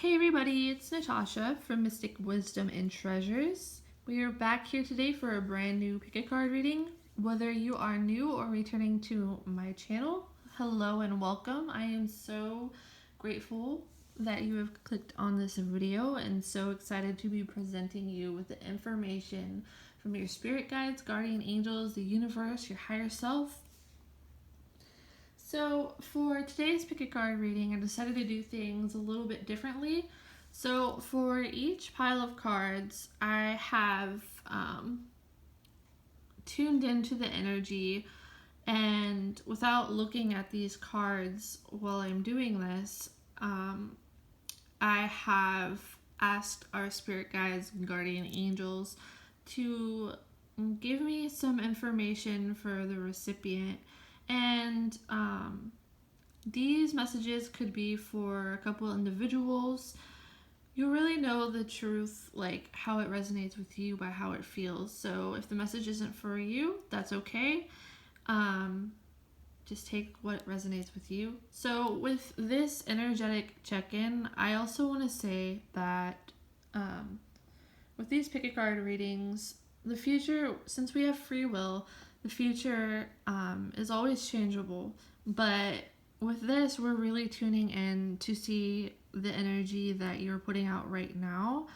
Hey everybody, it's Natasha from Mystic Wisdom and Treasures. We are back here today for a brand new pick a card reading. Whether you are new or returning to my channel, hello and welcome. I am so grateful that you have clicked on this video and so excited to be presenting you with the information from your spirit guides, guardian angels, the universe, your higher self. So for today's pick a card reading, I decided to do things a little bit differently. So for each pile of cards, I have tuned into the energy, and without looking at these cards while I'm doing this, I have asked our spirit guides and guardian angels to give me some information for the recipient. And these messages could be for a couple individuals. You really know the truth, like how it resonates with you by how it feels. So if the message isn't for you, that's okay. Just take what resonates with you. So with this energetic check-in, I also want to say that with these pick a card readings, the future, since we have free will, the future is always changeable, but with this, we're really tuning in to see the energy that you're putting out right now,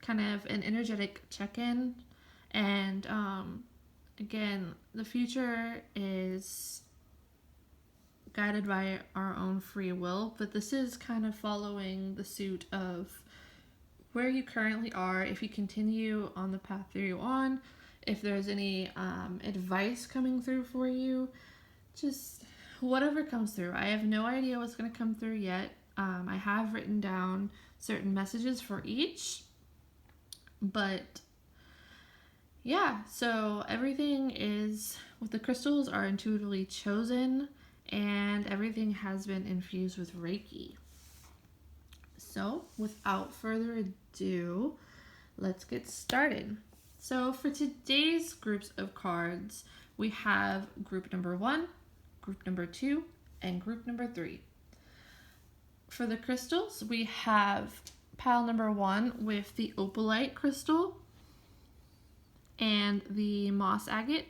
kind of an energetic check-in. And again, the future is guided by our own free will, but this is kind of following the suit of where you currently are, if you continue on the path that you're on. If there's any advice coming through for you, just whatever comes through. I have no idea what's going to come through yet. I have written down certain messages for each, but yeah, so everything is, with the crystals, are intuitively chosen, and everything has been infused with Reiki. So without further ado, let's get started. So for today's groups of cards, we have group number 1, group number 2, and group number 3. For the crystals, we have pile number 1 with the Opalite crystal and the moss agate.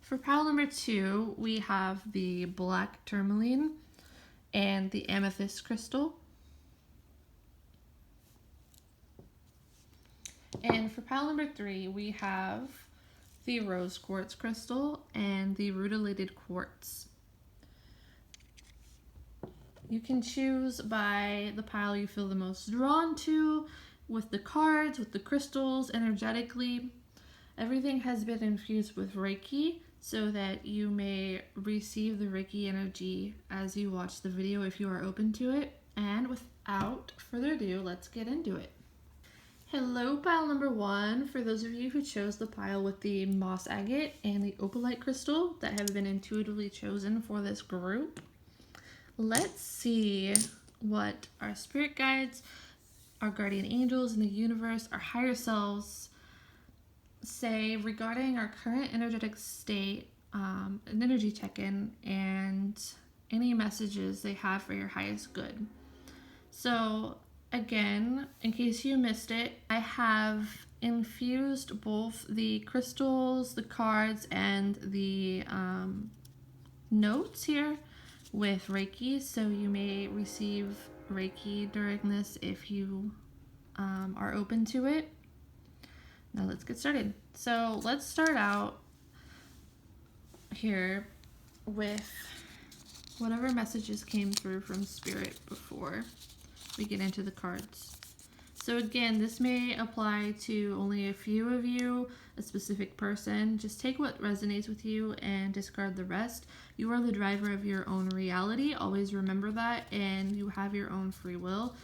For pile number 2, we have the black tourmaline and the amethyst crystal. And for pile number 3, we have the rose quartz crystal and the rutilated quartz. You can choose by the pile you feel the most drawn to, with the cards, with the crystals, energetically. Everything has been infused with Reiki so that you may receive the Reiki energy as you watch the video if you are open to it. And without further ado, let's get into it. Hello, pile number 1. For those of you who chose the pile with the moss agate and the opalite crystal that have been intuitively chosen for this group, let's see what our spirit guides, our guardian angels in the universe, our higher selves say regarding our current energetic state, an energy check-in, and any messages they have for your highest good. So again, in case you missed it, I have infused both the crystals, the cards, and the notes here with Reiki, so you may receive Reiki during this if you are open to it. Now let's get started. So let's start out here with whatever messages came through from Spirit before we get into the cards. So again, this may apply to only a few of you, a specific person. Just take what resonates with you and discard the rest. You are the driver of your own reality. Always remember that, and you have your own free will.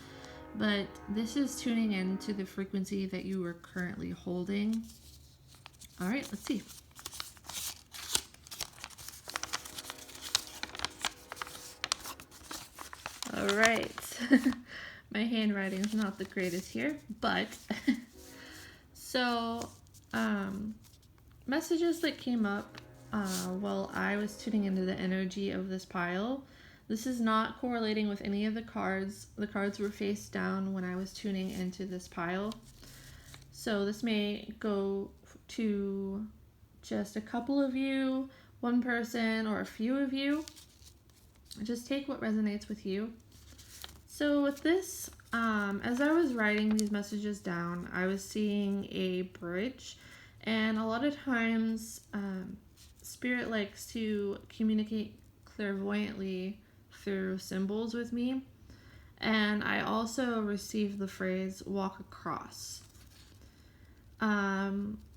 But this is tuning in to the frequency that you are currently holding. All right, let's see. All right. My handwriting is not the greatest here, but so messages that came up while I was tuning into the energy of this pile. This is not correlating with any of the cards. The cards were face down when I was tuning into this pile. So this may go to just a couple of you, one person, or a few of you. Just take what resonates with you. So with this, as I was writing these messages down, I was seeing a bridge, and a lot of times Spirit likes to communicate clairvoyantly through symbols with me, and I also received the phrase walk across.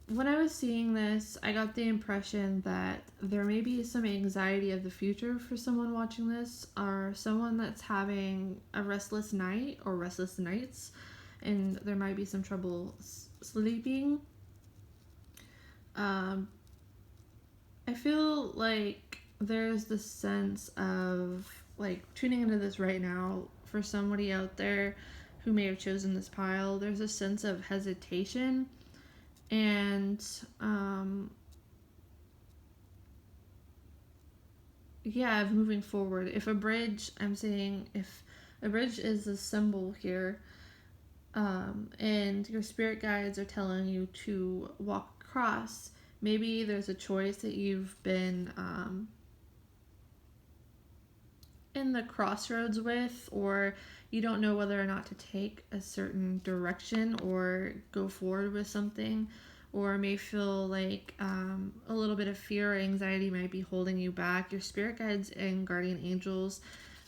When I was seeing this, I got the impression that there may be some anxiety of the future for someone watching this, or someone that's having a restless night or restless nights, and there might be some trouble sleeping. I feel like there's this sense of like tuning into this right now for somebody out there who may have chosen this pile. There's a sense of hesitation and of moving forward. If a bridge is a symbol here, and your spirit guides are telling you to walk across, maybe there's a choice that you've been in the crossroads with, or you don't know whether or not to take a certain direction or go forward with something, or may feel like a little bit of fear or anxiety might be holding you back. Your spirit guides and guardian angels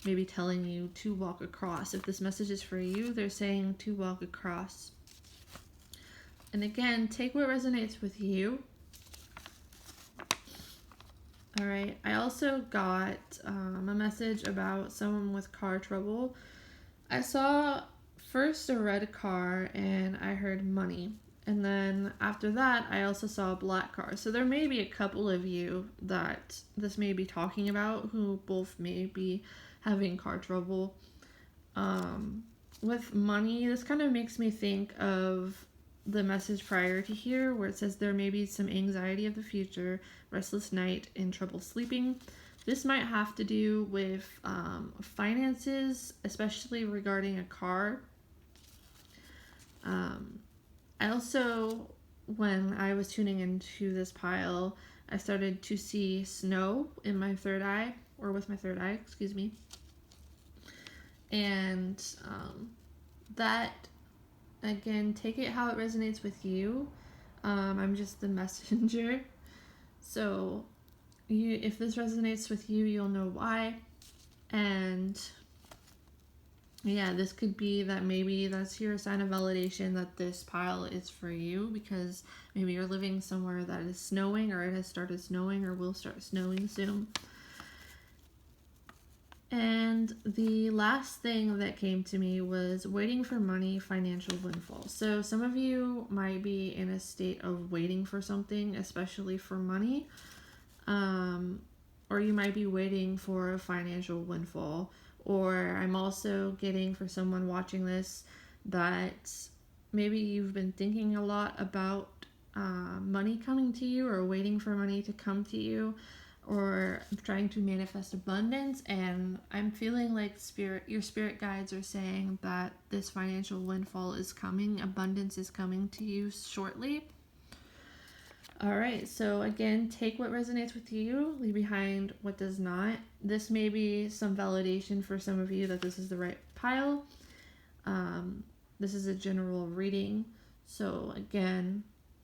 may be telling you to walk across. If this message is for you, they're saying to walk across. And again, take what resonates with you. All right, I also got a message about someone with car trouble. I saw first a red car and I heard money. And then after that, I also saw a black car. So there may be a couple of you that this may be talking about who both may be having car trouble. With money, this kind of makes me think of the message prior to here where it says there may be some anxiety of the future, restless night, and trouble sleeping. This might have to do with finances, especially regarding a car. I also, when I was tuning into this pile, I started to see snow in my third eye, or with my third eye, excuse me. And that, again, take it how it resonates with you. I'm just the messenger. So if this resonates with you, you'll know why. And yeah, this could be that maybe that's your sign of validation that this pile is for you, because maybe you're living somewhere that is snowing, or it has started snowing, or will start snowing soon. And the last thing that came to me was waiting for money, financial windfall. So some of you might be in a state of waiting for something, especially for money. Or you might be waiting for a financial windfall. Or I'm also getting, for someone watching this, that maybe you've been thinking a lot about money coming to you, or waiting for money to come to you, or trying to manifest abundance. And I'm feeling like your spirit guides are saying that this financial windfall is coming, abundance is coming to you shortly. All right, so again, take what resonates with you, leave behind what does not. This may be some validation for some of you that this is the right pile. This is a general reading. So again,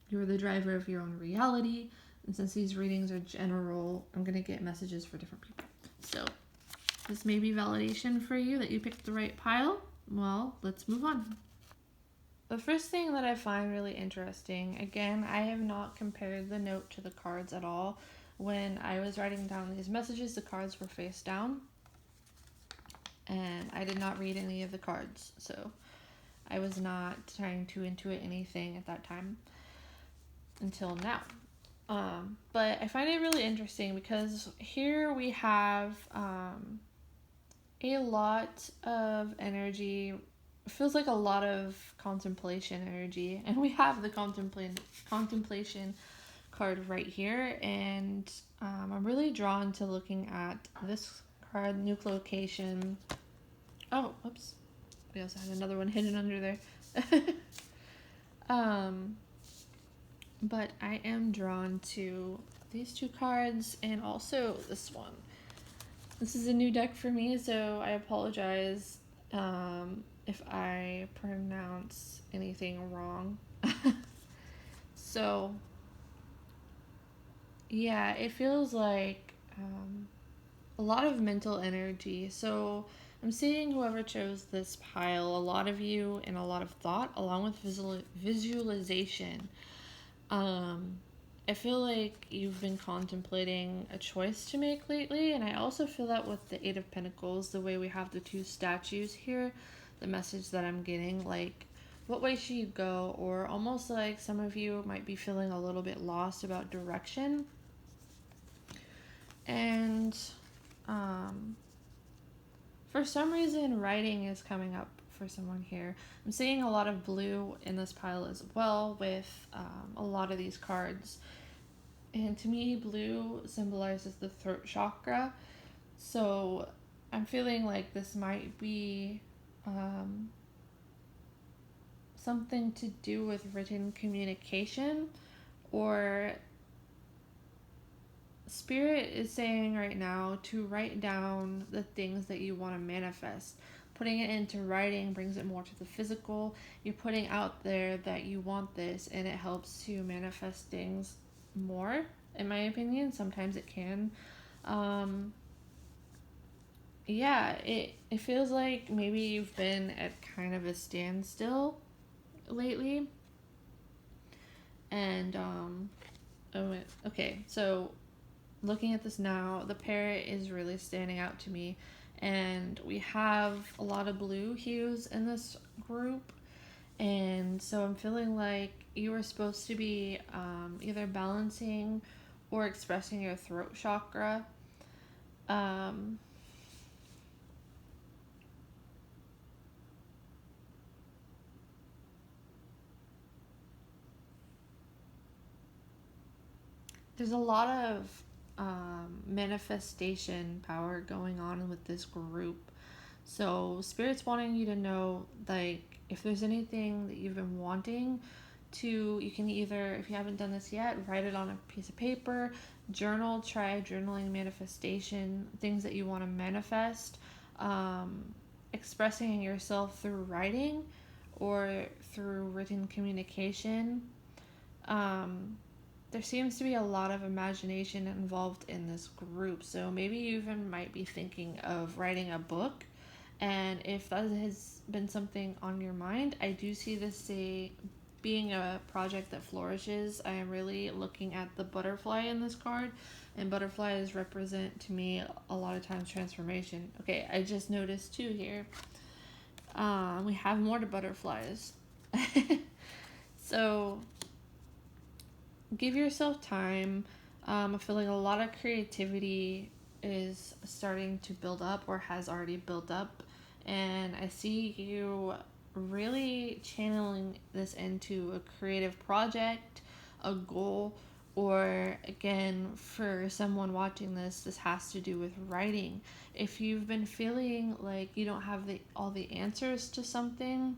you're the driver of your own reality. And since these readings are general, I'm going to get messages for different people. So this may be validation for you that you picked the right pile. Well, let's move on. The first thing that I find really interesting, again, I have not compared the note to the cards at all. When I was writing down these messages, the cards were face down. And I did not read any of the cards. So I was not trying to intuit anything at that time until now. But I find it really interesting because here we have a lot of energy. It feels like a lot of contemplation energy, and we have the contemplation card right here, and I'm really drawn to looking at this card, New Location. Oh, oops. We also had another one hidden under there. But I am drawn to these two cards and also this one. This is a new deck for me, so I apologize if I pronounce anything wrong. So, yeah, it feels like a lot of mental energy. So, I'm seeing whoever chose this pile, a lot of you, and a lot of thought, along with visualization. I feel like you've been contemplating a choice to make lately, and I also feel that with the Eight of Pentacles, the way we have the two statues here, the message that I'm getting, like, what way should you go? Or almost like some of you might be feeling a little bit lost about direction. And for some reason, writing is coming up for someone here. I'm seeing a lot of blue in this pile as well with a lot of these cards. And to me, blue symbolizes the throat chakra. So I'm feeling like this might be something to do with written communication, or Spirit is saying right now to write down the things that you want to manifest. Putting it into writing brings it more to the physical. You're putting out there that you want this, and it helps to manifest things more, in my opinion. Sometimes it can. Yeah, it feels like maybe you've been at kind of a standstill lately. And okay, so looking at this now, the parrot is really standing out to me, and we have a lot of blue hues in this group. And so I'm feeling like you were supposed to be either balancing or expressing your throat chakra. There's a lot of manifestation power going on with this group. So Spirit's wanting you to know, like, if there's anything that you've been wanting to, you can either, if you haven't done this yet, write it on a piece of paper, journal, try journaling manifestation, things that you want to manifest, expressing yourself through writing or through written communication. There seems to be a lot of imagination involved in this group, so maybe you even might be thinking of writing a book. And if that has been something on your mind, I do see this being a project that flourishes. I am really looking at the butterfly in this card, and butterflies represent to me a lot of times transformation. Okay, I just noticed too here. We have more to butterflies. So give yourself time. I'm feeling a lot of creativity is starting to build up or has already built up, and I see you really channeling this into a creative project, a goal, or again, for someone watching this has to do with writing. If you've been feeling like you don't have all the answers to something,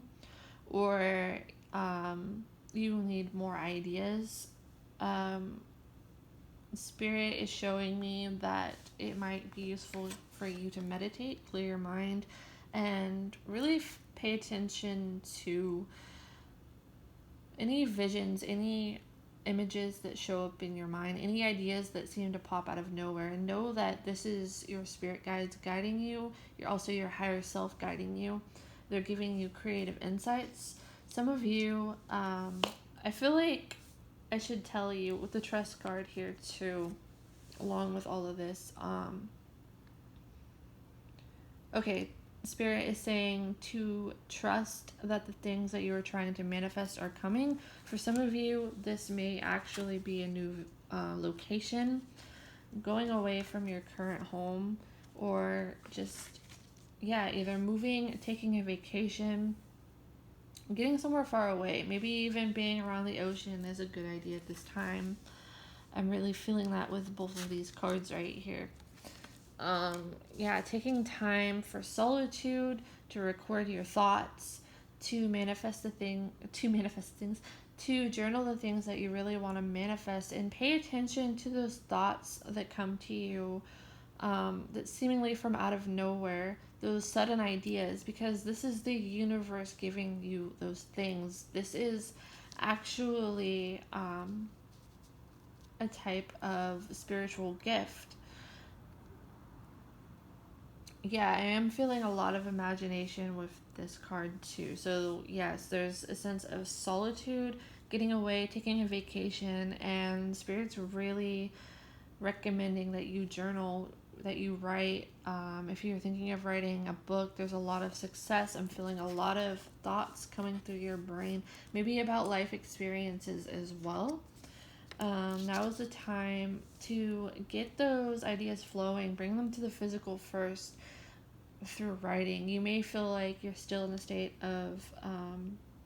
or you need more ideas, Spirit is showing me that it might be useful for you to meditate, clear your mind, and really pay attention to any visions, any images that show up in your mind, any ideas that seem to pop out of nowhere, and know that this is your spirit guides guiding you. You're also your higher self guiding you. They're giving you creative insights. Some of you, I feel like I should tell you with the trust card here too, along with all of this. Okay, Spirit is saying to trust that the things that you are trying to manifest are coming. For some of you, this may actually be a new location, going away from your current home, or just, yeah, either moving, taking a vacation, getting somewhere far away. Maybe even being around the ocean is a good idea at this time. I'm really feeling that with both of these cards right here. Yeah, taking time for solitude, to record your thoughts, to manifest things, to journal the things that you really want to manifest, and pay attention to those thoughts that come to you, that seemingly from out of nowhere, those sudden ideas, because this is the universe giving you those things. This is actually a type of spiritual gift. Yeah, I am feeling a lot of imagination with this card too. So, yes, there's a sense of solitude, getting away, taking a vacation, and Spirit's really recommending that you journal, that you write. If you're thinking of writing a book, there's a lot of success. I'm feeling a lot of thoughts coming through your brain, maybe about life experiences as well. Now is the time to get those ideas flowing, bring them to the physical first through writing. You may feel like you're still in a state of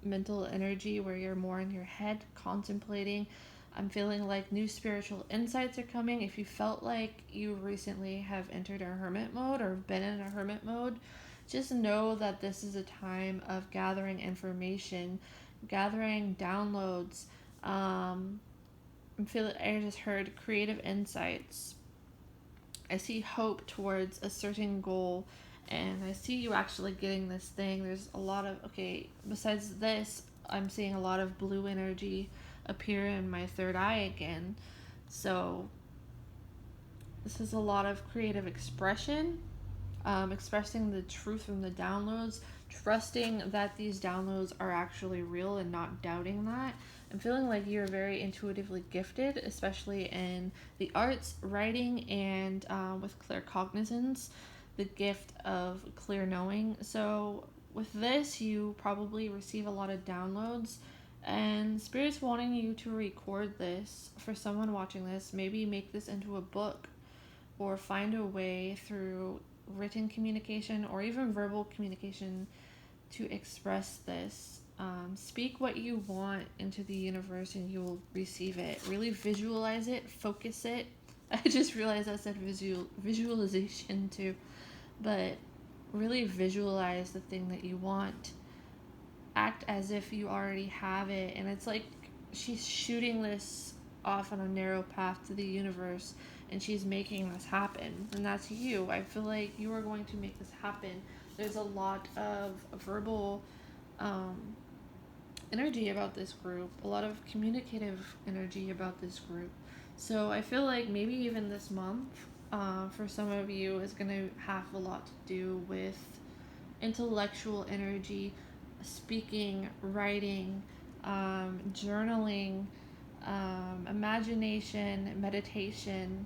mental energy where you're more in your head contemplating. I'm feeling like new spiritual insights are coming. If you felt like you recently have entered a hermit mode or been in a hermit mode, just know that this is a time of gathering information, gathering downloads. I just heard creative insights. I see hope towards a certain goal, and I see you actually getting this thing. There's a lot of, besides this, I'm seeing a lot of blue energy appear in my third eye again. So this is a lot of creative expression, expressing the truth from the downloads, trusting that these downloads are actually real and not doubting that. I'm feeling like you're very intuitively gifted, especially in the arts, writing, and with claircognizance, the gift of clear knowing. So with this, you probably receive a lot of downloads, and Spirit's wanting you to record this. For someone watching this, maybe make this into a book, or find a way through written communication or even verbal communication to express this. Speak what you want into the universe and you will receive it. Really visualize it, focus it. I just realized I said visualization too. But really visualize the thing that you want. Act as if you already have it. And it's like she's shooting this off on a narrow path to the universe, and she's making this happen. And that's you. I feel like you are going to make this happen. There's a lot of verbal energy about this group, a lot of communicative energy about this group. So I feel like maybe even this month, for some of you, is going to have a lot to do with intellectual energy, speaking, writing, journaling, imagination, meditation,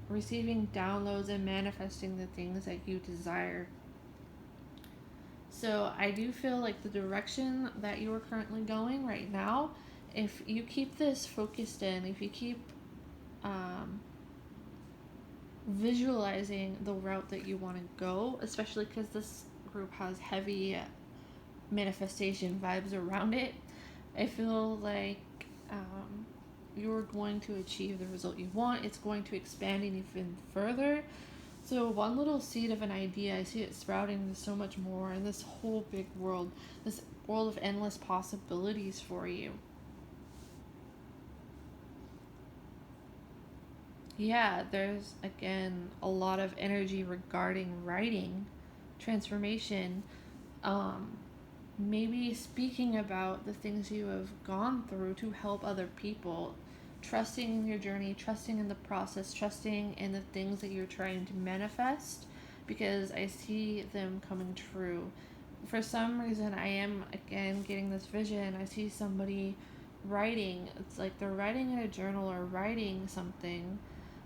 receiving downloads, and manifesting the things that you desire. So I do feel like the direction that you are currently going right now, if you keep this focused in, if you keep visualizing the route that you want to go, especially because this group has heavy manifestation vibes around it, I feel like you're going to achieve the result you want. It's going to expand even further. So one little seed of an idea, I see it sprouting into so much more in this whole big world, this world of endless possibilities for you. Yeah, there's, again, a lot of energy regarding writing, transformation, maybe speaking about the things you have gone through to help other people, trusting in your journey, trusting in the process, trusting in the things that you're trying to manifest, because I see them coming true. For some reason, I am, again, getting this vision. I see somebody writing. It's like they're writing in a journal or writing something,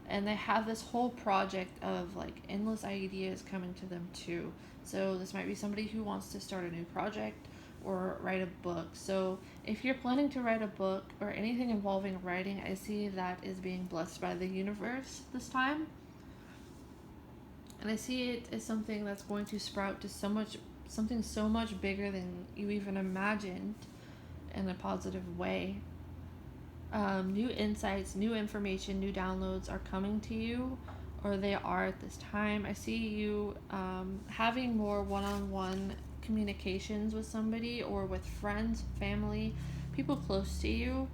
and they have this whole project of like endless ideas coming to them too. So this might be somebody who wants to start a new project or write a book. So if you're planning to write a book or anything involving writing, I see that is being blessed by the universe this time. And I see it as something that's going to sprout to something so much bigger than you even imagined, in a positive way. New insights, new information, new downloads are coming to you, or they are at this time. I see you having more one-on-one communications with somebody, or with friends, family, people close to you.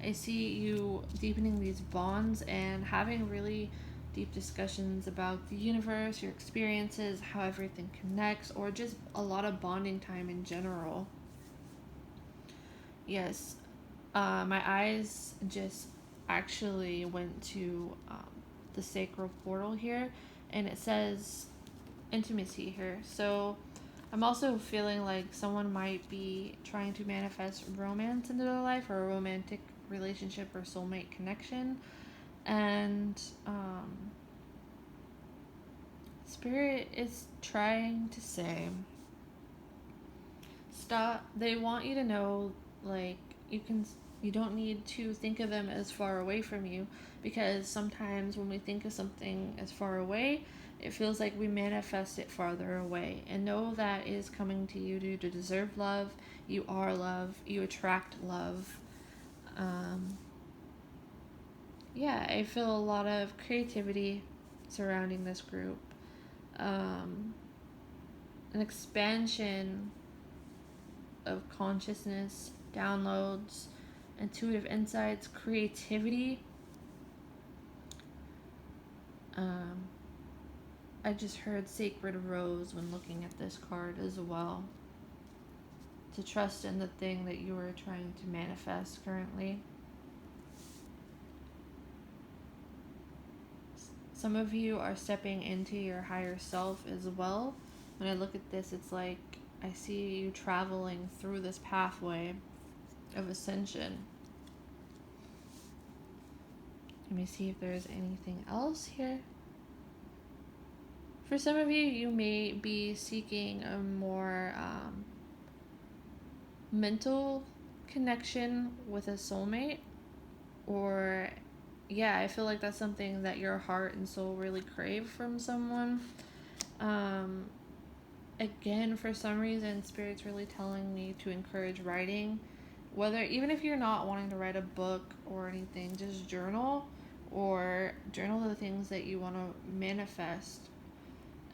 I see you deepening these bonds and having really deep discussions about the universe, your experiences, how everything connects, or just a lot of bonding time in general. Yes, my eyes just actually went to the sacral portal here, and it says intimacy here. So I'm also feeling like someone might be trying to manifest romance into their life, or a romantic relationship or soulmate connection. And Spirit is trying to say, stop. They want you to know, like, you don't need to think of them as far away from you, because sometimes when we think of something as far away, it feels like we manifest it farther away. And know that is coming to you to deserve love. You are love. You attract love. Yeah, I feel a lot of creativity surrounding this group. An expansion of consciousness, downloads, intuitive insights, creativity. I just heard Sacred Rose when looking at this card as well. To trust in the thing that you are trying to manifest currently. Some of you are stepping into your higher self as well. When I look at this, it's like I see you traveling through this pathway of ascension. Let me see if there's anything else here. For some of you, you may be seeking a more mental connection with a soulmate, or yeah, I feel like that's something that your heart and soul really crave from someone. Again, for some reason, Spirit's really telling me to encourage writing. Whether, even if you're not wanting to write a book or anything, just journal, or journal the things that you want to manifest,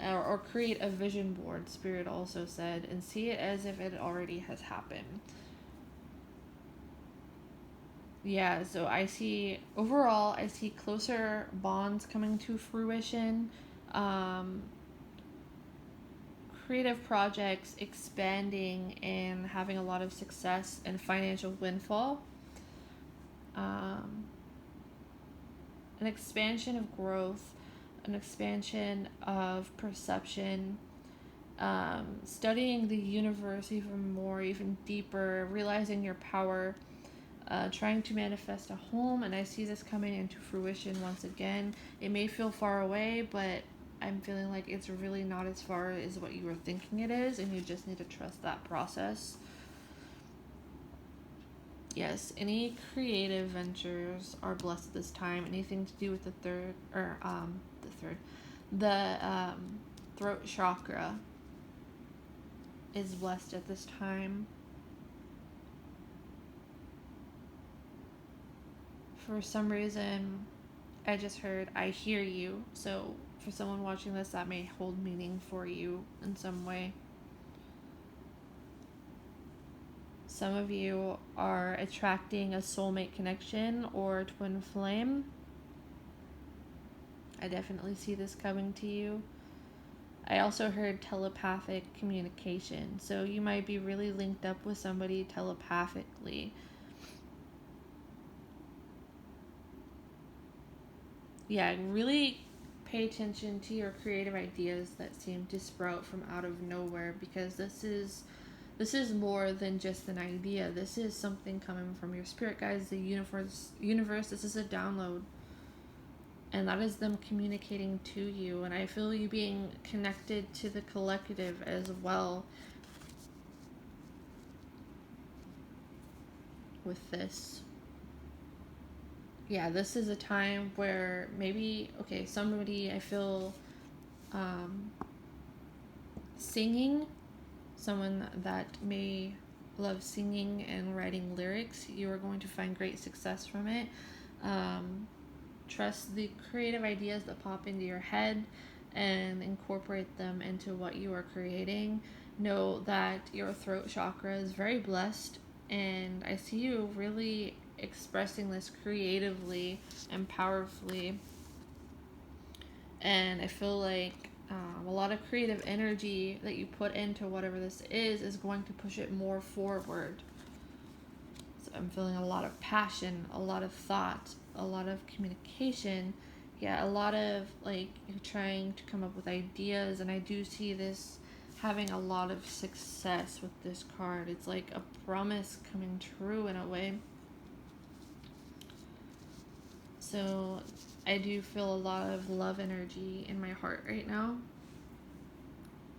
or create a vision board, Spirit also said, and see it as if it already has happened. Yeah, so I see closer bonds coming to fruition, creative projects expanding and having a lot of success and financial windfall, an expansion of growth, an expansion of perception, studying the universe even more, even deeper, realizing your power, trying to manifest a home. And I see this coming into fruition once again. It may feel far away, but I'm feeling like it's really not as far as what you were thinking it is, and you just need to trust that process. Yes, any creative ventures are blessed this time. Anything to do with the throat chakra is blessed at this time. For some reason, I just heard, I hear you. So for someone watching this, that may hold meaning for you in some way. Some of you are attracting a soulmate connection or twin flame. I definitely see this coming to you. I also heard telepathic communication. So you might be really linked up with somebody telepathically. Yeah, really pay attention to your creative ideas that seem to sprout from out of nowhere, because this is more than just an idea. This is something coming from your spirit guides, the universe. This is a download, and that is them communicating to you. And I feel you being connected to the collective as well with this. Yeah, this is a time where maybe, somebody, I feel singing, someone that may love singing and writing lyrics, you are going to find great success from it. Trust the creative ideas that pop into your head and incorporate them into what you are creating. Know that your throat chakra is very blessed, and I see you really expressing this creatively and powerfully. And I feel like a lot of creative energy that you put into whatever this is going to push it more forward. So I'm feeling a lot of passion, a lot of thought, a lot of communication. Yeah, a lot of like you're trying to come up with ideas, and I do see this having a lot of success with this card. It's like a promise coming true in a way. So I do feel a lot of love energy in my heart right now.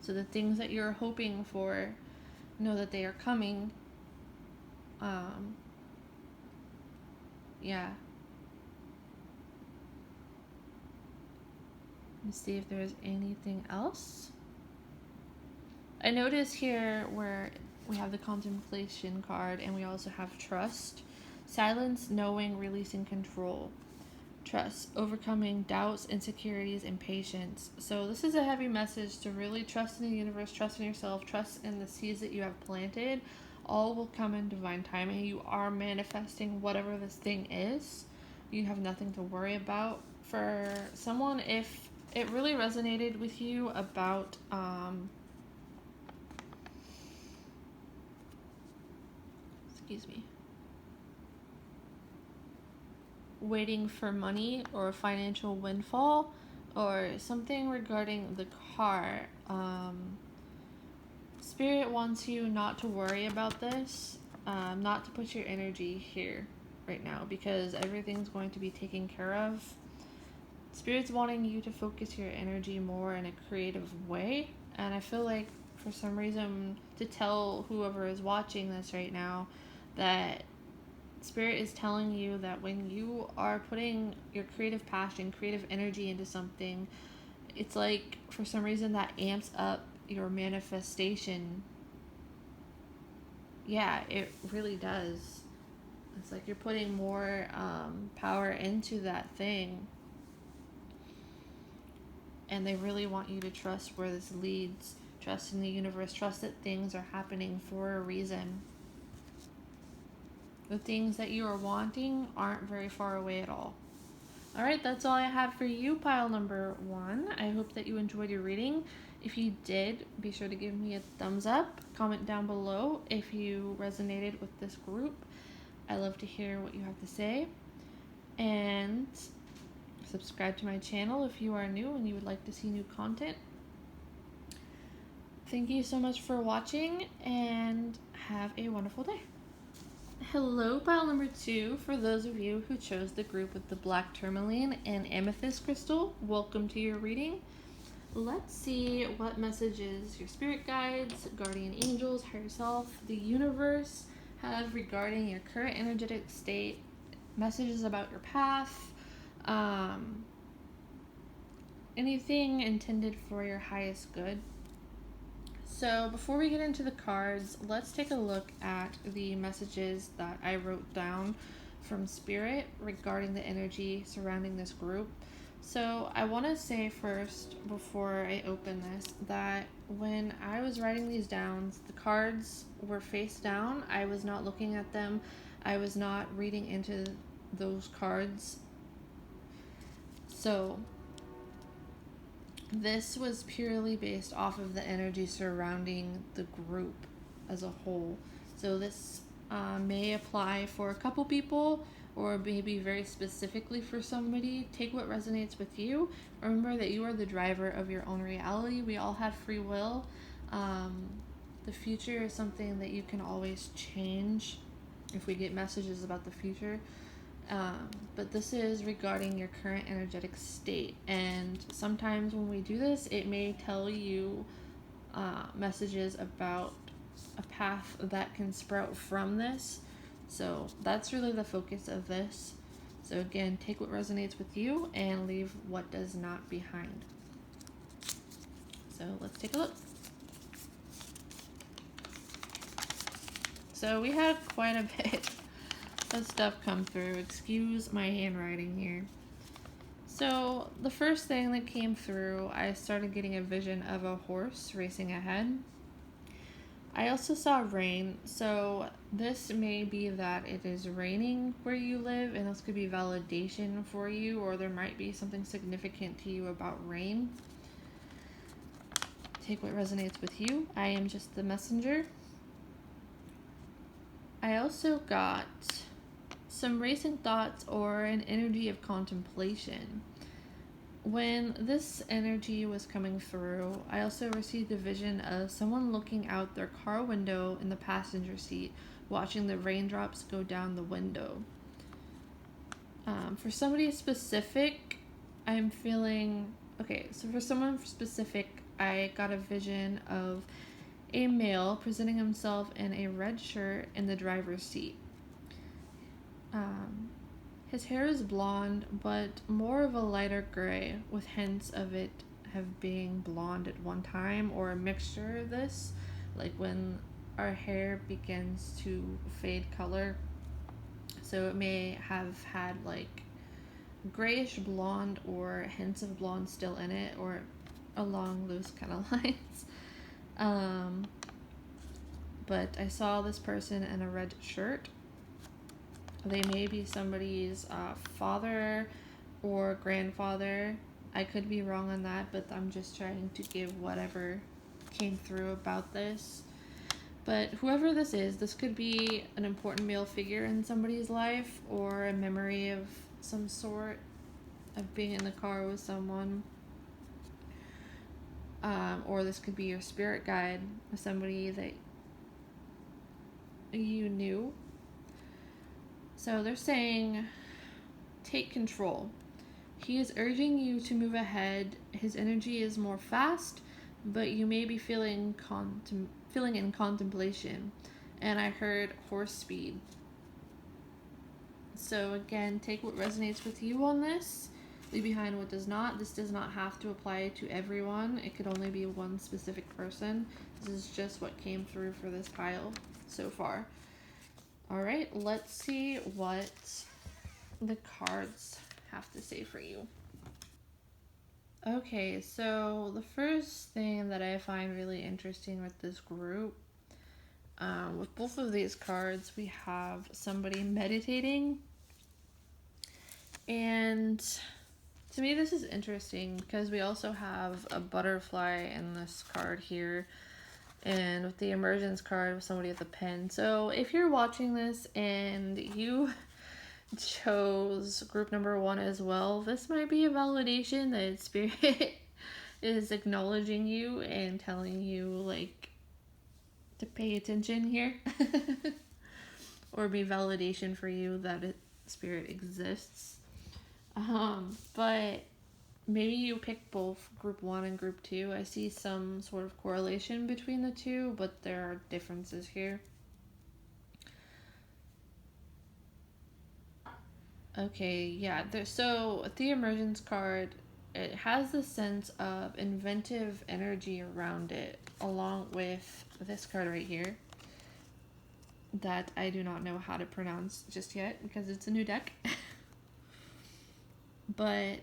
So the things that you're hoping for, know that they are coming. Yeah. Let's see if there's anything else. I notice here where we have the contemplation card and we also have trust. Silence, knowing, releasing control. Trust, overcoming doubts, insecurities, and patience. So this is a heavy message to really trust in the universe, trust in yourself, trust in the seeds that you have planted. All will come in divine timing. You are manifesting whatever this thing is. You have nothing to worry about. For someone, if it really resonated with you about excuse me, waiting for money or a financial windfall or something regarding the car, Spirit wants you not to worry about this, not to put your energy here right now, because everything's going to be taken care of. Spirit's wanting you to focus your energy more in a creative way, and I feel like for some reason to tell whoever is watching this right now that Spirit is telling you that when you are putting your creative passion, creative energy into something, it's like for some reason that amps up your manifestation. Yeah, it really does. It's like you're putting more power into that thing. And they really want you to trust where this leads. Trust in the universe. Trust that things are happening for a reason. The things that you are wanting aren't very far away at all. Alright, that's all I have for you, pile number 1. I hope that you enjoyed your reading. If you did, be sure to give me a thumbs up. Comment down below if you resonated with this group. I love to hear what you have to say. And subscribe to my channel if you are new and you would like to see new content. Thank you so much for watching and have a wonderful day. Hello, pile number 2. For those of you who chose the group with the black tourmaline and amethyst crystal, welcome to your reading. Let's see what messages your spirit guides, guardian angels, higher self, the universe have regarding your current energetic state, messages about your path, anything intended for your highest good. So before we get into the cards, let's take a look at the messages that I wrote down from Spirit regarding the energy surrounding this group. So I want to say first, before I open this, that when I was writing these down, the cards were face down. I was not looking at them. I was not reading into those cards. So this was purely based off of the energy surrounding the group as a whole. So this may apply for a couple people or maybe very specifically for somebody. Take what resonates with you. Remember that you are the driver of your own reality. We all have free will. The future is something that you can always change if we get messages about the future. But this is regarding your current energetic state, and sometimes when we do this, it may tell you messages about a path that can sprout from this. So that's really the focus of this. So again, take what resonates with you and leave what does not behind. So let's take a look. So we had quite a bit of stuff come through. Excuse my handwriting here. So the first thing that came through, I started getting a vision of a horse racing ahead. I also saw rain, so this may be that it is raining where you live, and this could be validation for you, or there might be something significant to you about rain. Take what resonates with you. I am just the messenger. I also got some racing thoughts or an energy of contemplation. When this energy was coming through, I also received a vision of someone looking out their car window in the passenger seat, watching the raindrops go down the window. For somebody specific, I'm feeling... Okay, so for someone specific, I got a vision of a male presenting himself in a red shirt in the driver's seat. His hair is blonde, but more of a lighter gray, with hints of it have being blonde at one time, or a mixture of this, like when our hair begins to fade color. So it may have had like grayish blonde or hints of blonde still in it, or along those kind of lines. But I saw this person in a red shirt. They may be somebody's father or grandfather. I could be wrong on that, but I'm just trying to give whatever came through about this. But whoever this is, this could be an important male figure in somebody's life, or a memory of some sort of being in the car with someone. Or this could be your spirit guide, somebody that you knew. So they're saying, take control. He is urging you to move ahead. His energy is more fast, but you may be feeling in contemplation. And I heard horse speed. So again, take what resonates with you on this. Leave behind what does not. This does not have to apply to everyone. It could only be one specific person. This is just what came through for this pile so far. All right, let's see what the cards have to say for you. Okay, so the first thing that I find really interesting with this group, with both of these cards, we have somebody meditating. And to me, this is interesting because we also have a butterfly in this card here. And with the emergence card, with somebody with a pen. So if you're watching this and you chose group number 1 as well, this might be a validation that Spirit is acknowledging you and telling you, like, to pay attention here. Or be validation for you that Spirit exists. But maybe you pick both group 1 and group 2. I see some sort of correlation between the two, but there are differences here. Okay, yeah. So the emergence card, it has the sense of inventive energy around it, along with this card right here that I do not know how to pronounce just yet because it's a new deck. But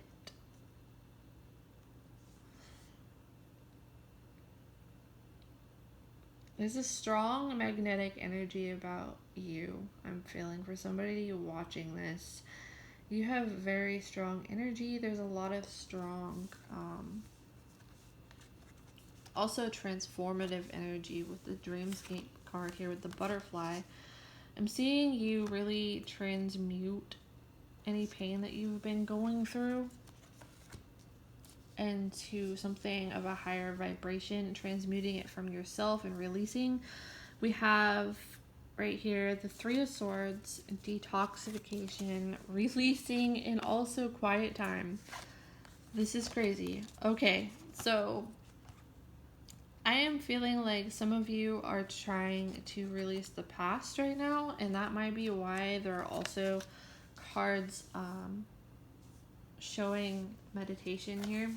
there's a strong magnetic energy about you. I'm feeling for somebody watching this. You have very strong energy. There's a lot of strong, also transformative energy with the Dreamscape card here with the butterfly. I'm seeing you really transmute any pain that you've been going through into something of a higher vibration, transmuting it from yourself and releasing. We have right here the 3 of Swords, detoxification, releasing, and also quiet time. This is crazy. Okay, so I am feeling like some of you are trying to release the past right now, and that might be why there are also cards showing meditation here.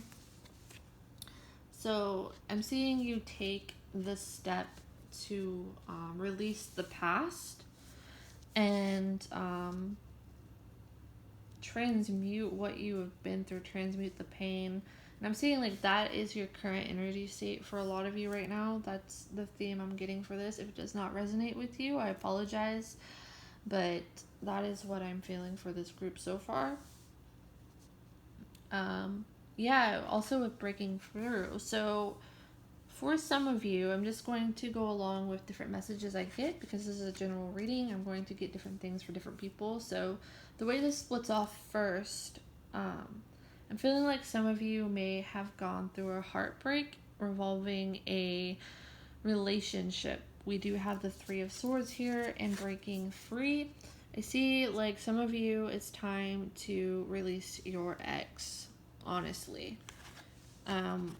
So I'm seeing you take the step to release the past and transmute what you have been through, transmute the pain. And I'm seeing like that is your current energy state for a lot of you right now. That's the theme I'm getting for this. If it does not resonate with you, I apologize. But that is what I'm feeling for this group so far. Yeah, also with breaking through. So for some of you, I'm just going to go along with different messages I get because this is a general reading. I'm going to get different things for different people. So the way this splits off first, I'm feeling like some of you may have gone through a heartbreak revolving a relationship. We do have the Three of Swords here and breaking free. I see like some of you, it's time to release your ex, honestly.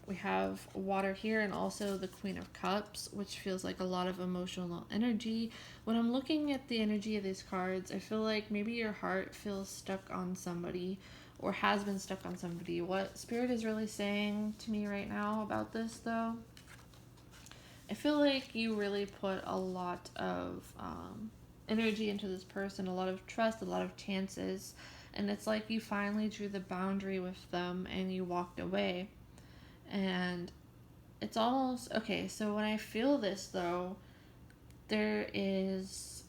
We have water here and also the Queen of Cups, which feels like a lot of emotional energy. When I'm looking at the energy of these cards, I feel like maybe your heart feels stuck on somebody or has been stuck on somebody. What Spirit is really saying to me right now about this, though, I feel like you really put a lot of energy into this person, a lot of trust, a lot of chances, and it's like you finally drew the boundary with them and you walked away. And it's almost okay. So when I feel this though, it's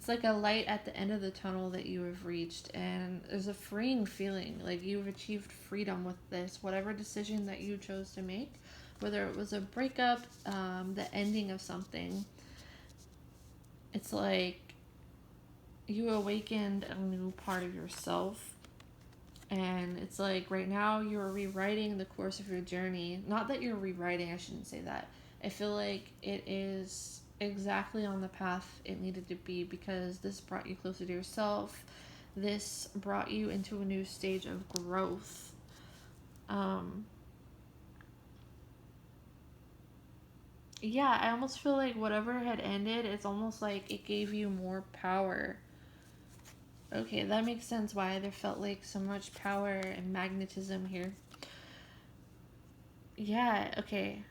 like a light at the end of the tunnel that you have reached, and there's a freeing feeling like you've achieved freedom with this, whatever decision that you chose to make, whether it was a breakup, the ending of something. It's like you awakened a new part of yourself. And it's like right now you're rewriting the course of your journey. Not that you're rewriting, I shouldn't say that. I feel like it is exactly on the path it needed to be because this brought you closer to yourself. This brought you into a new stage of growth. Yeah, I almost feel like whatever had ended, it's almost like it gave you more power. Okay, that makes sense why there felt like so much power and magnetism here. Yeah, okay.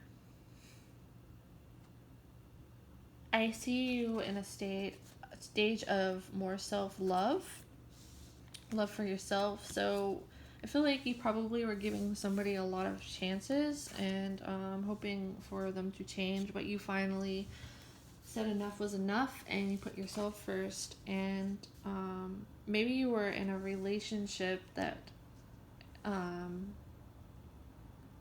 I see you in a stage of more self-love, love for yourself. So I feel like you probably were giving somebody a lot of chances and hoping for them to change, but you finally said enough was enough and you put yourself first. And maybe you were in a relationship that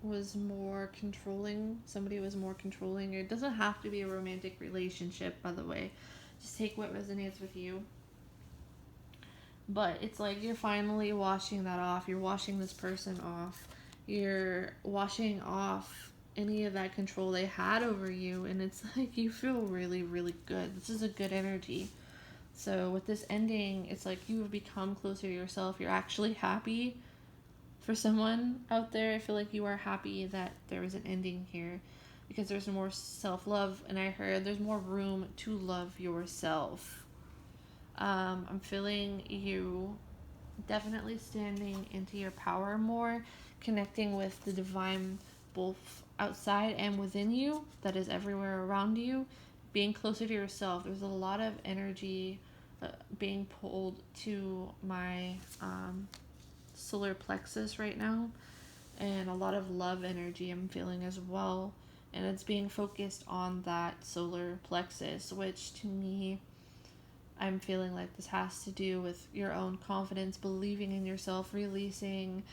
was more controlling. Somebody was more controlling. It doesn't have to be a romantic relationship, by the way. Just take what resonates with you. But it's like you're finally washing that off. You're washing this person off. You're washing off any of that control they had over you. And it's like you feel really, really good. This is a good energy. So with this ending, it's like you have become closer to yourself. You're actually happy. For someone out there, I feel like you are happy that there was an ending here because there's more self-love, and I heard there's more room to love yourself. I'm feeling you definitely standing into your power more, connecting with the divine both outside and within you that is everywhere around you, being closer to yourself. There's a lot of energy being pulled to my solar plexus right now, and a lot of love energy I'm feeling as well, and it's being focused on that solar plexus, which to me, I'm feeling like this has to do with your own confidence, believing in yourself, releasing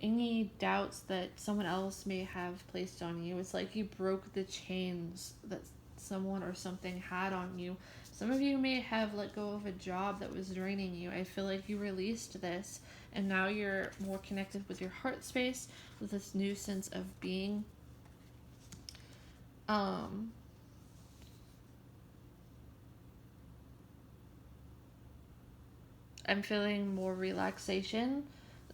any doubts that someone else may have placed on you. It's like you broke the chains that someone or something had on you. Some of you may have let go of a job that was draining you. I feel like you released this and now you're more connected with your heart space, with this new sense of being. I'm feeling more relaxation,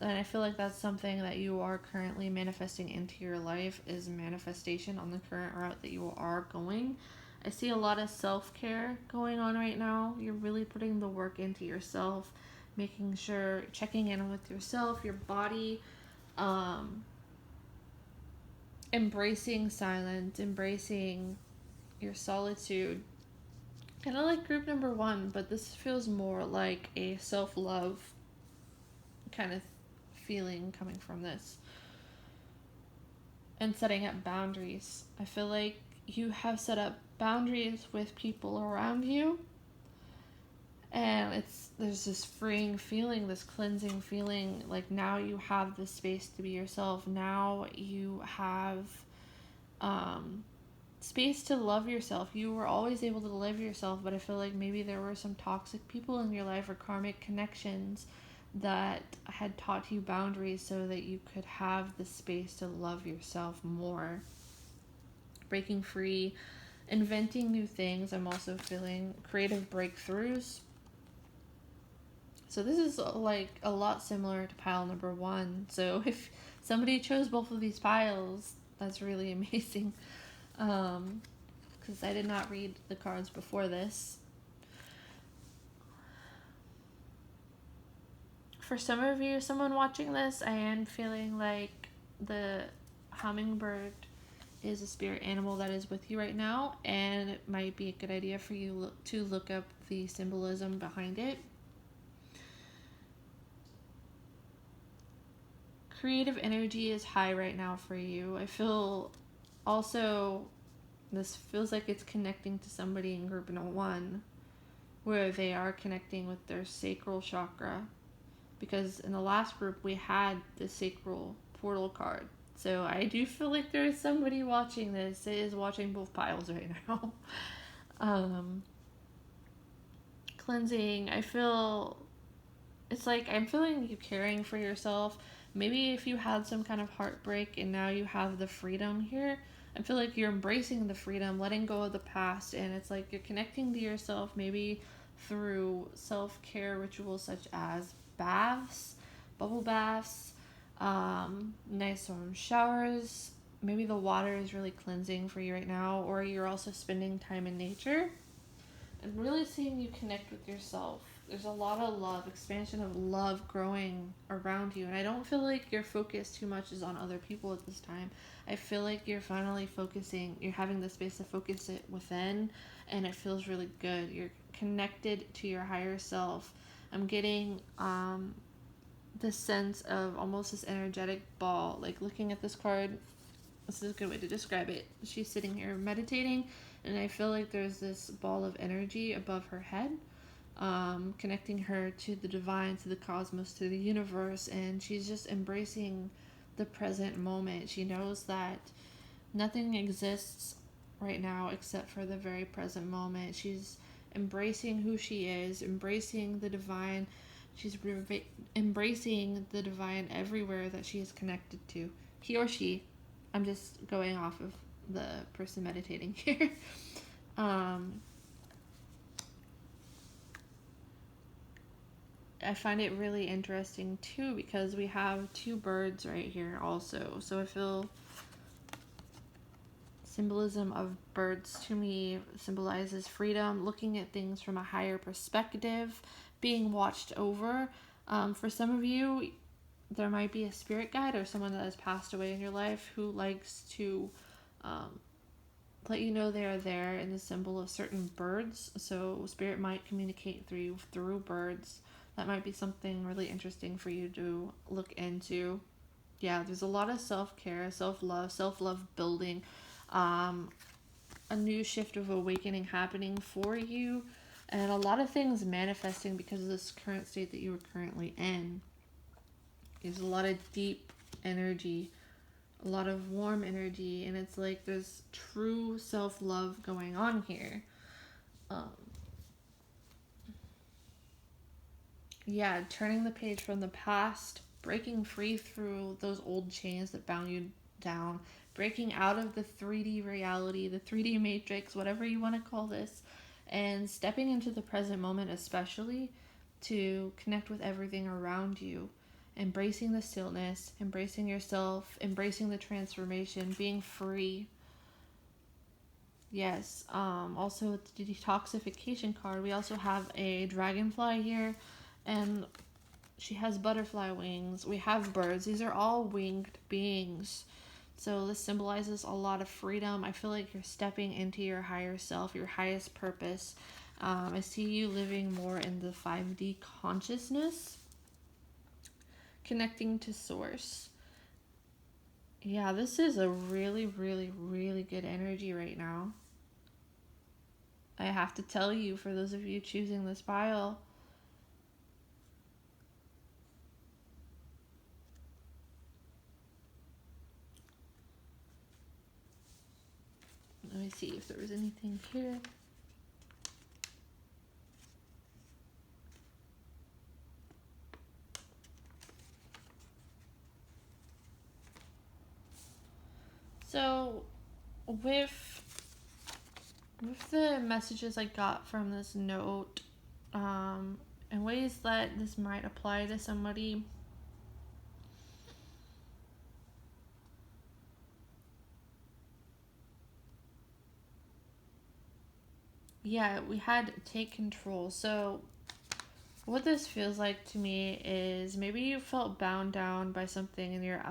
and I feel like that's something that you are currently manifesting into your life, is manifestation on the current route that you are going. I see a lot of self-care going on right now. You're really putting the work into yourself, making sure, checking in with yourself, your body, embracing silence, embracing your solitude. Kind of like group number 1, but this feels more like a self-love kind of feeling coming from this. And setting up boundaries. I feel like you have set up boundaries with people around you, and there's this freeing feeling, this cleansing feeling, like now you have the space to be yourself. Now you have space to love yourself. You were always able to love yourself, but I feel like maybe there were some toxic people in your life or karmic connections that had taught you boundaries so that you could have the space to love yourself more. Breaking free, inventing new things. I'm also feeling creative breakthroughs. So this is like a lot similar to pile number 1. So if somebody chose both of these piles, that's really amazing. Because I did not read the cards before this. For some of you, someone watching this, I am feeling like the hummingbird is a spirit animal that is with you right now, and it might be a good idea for you to look up the symbolism behind it. Creative energy is high right now for you. I feel also this feels like it's connecting to somebody in group 1 where they are connecting with their sacral chakra, because in the last group we had the sacral portal card. So I do feel like there is somebody watching this. It is watching both piles right now. Cleansing. I feel it's like I'm feeling you caring for yourself. Maybe if you had some kind of heartbreak and now you have the freedom here, I feel like you're embracing the freedom, letting go of the past, and it's like you're connecting to yourself maybe through self-care rituals such as baths, bubble baths, nice warm showers. Maybe the water is really cleansing for you right now, or you're also spending time in nature. I'm really seeing you connect with yourself. There's a lot of love, expansion of love growing around you, and I don't feel like your focus too much is on other people at this time. I feel like you're finally focusing, you're having the space to focus it within, and it feels really good. You're connected to your higher self. I'm getting this sense of almost this energetic ball. Like looking at this card, this is a good way to describe it. She's sitting here meditating, and I feel like there's this ball of energy above her head, connecting her to the divine, to the cosmos, to the universe, and she's just embracing the present moment. She knows that nothing exists right now except for the very present moment. She's embracing who she is, embracing the divine. She's embracing the divine everywhere that she is connected to. He or she. I'm just going off of the person meditating here. I find it really interesting too because we have 2 birds right here also. So I feel symbolism of birds to me symbolizes freedom, looking at things from a higher perspective, being watched over. For some of you, there might be a spirit guide or someone that has passed away in your life who likes to let you know they are there in the symbol of certain birds. So spirit might communicate through birds. That might be something really interesting for you to look into. Yeah, there's a lot of self-care, self-love building, a new shift of awakening happening for you, and a lot of things manifesting because of this current state that you are currently in. There's a lot of deep energy, a lot of warm energy, and it's like there's true self-love going on here. Yeah, turning the page from the past, breaking free through those old chains that bound you down, breaking out of the 3D reality, the 3D matrix, whatever you want to call this, and stepping into the present moment, especially to connect with everything around you, embracing the stillness, embracing yourself, embracing the transformation, being free. Yes, also with the detoxification card, we also have a dragonfly here, and she has butterfly wings. We have birds. These are all winged beings. So this symbolizes a lot of freedom. I feel like you're stepping into your higher self, your highest purpose. I see you living more in the 5D consciousness, connecting to source. Yeah, this is a really, really, really good energy right now. I have to tell you, for those of you choosing this pile, let me see if there was anything here. So, with the messages I got from this note, in ways that this might apply to somebody, yeah, we had take control. So, what this feels like to me is maybe you felt bound down by something in your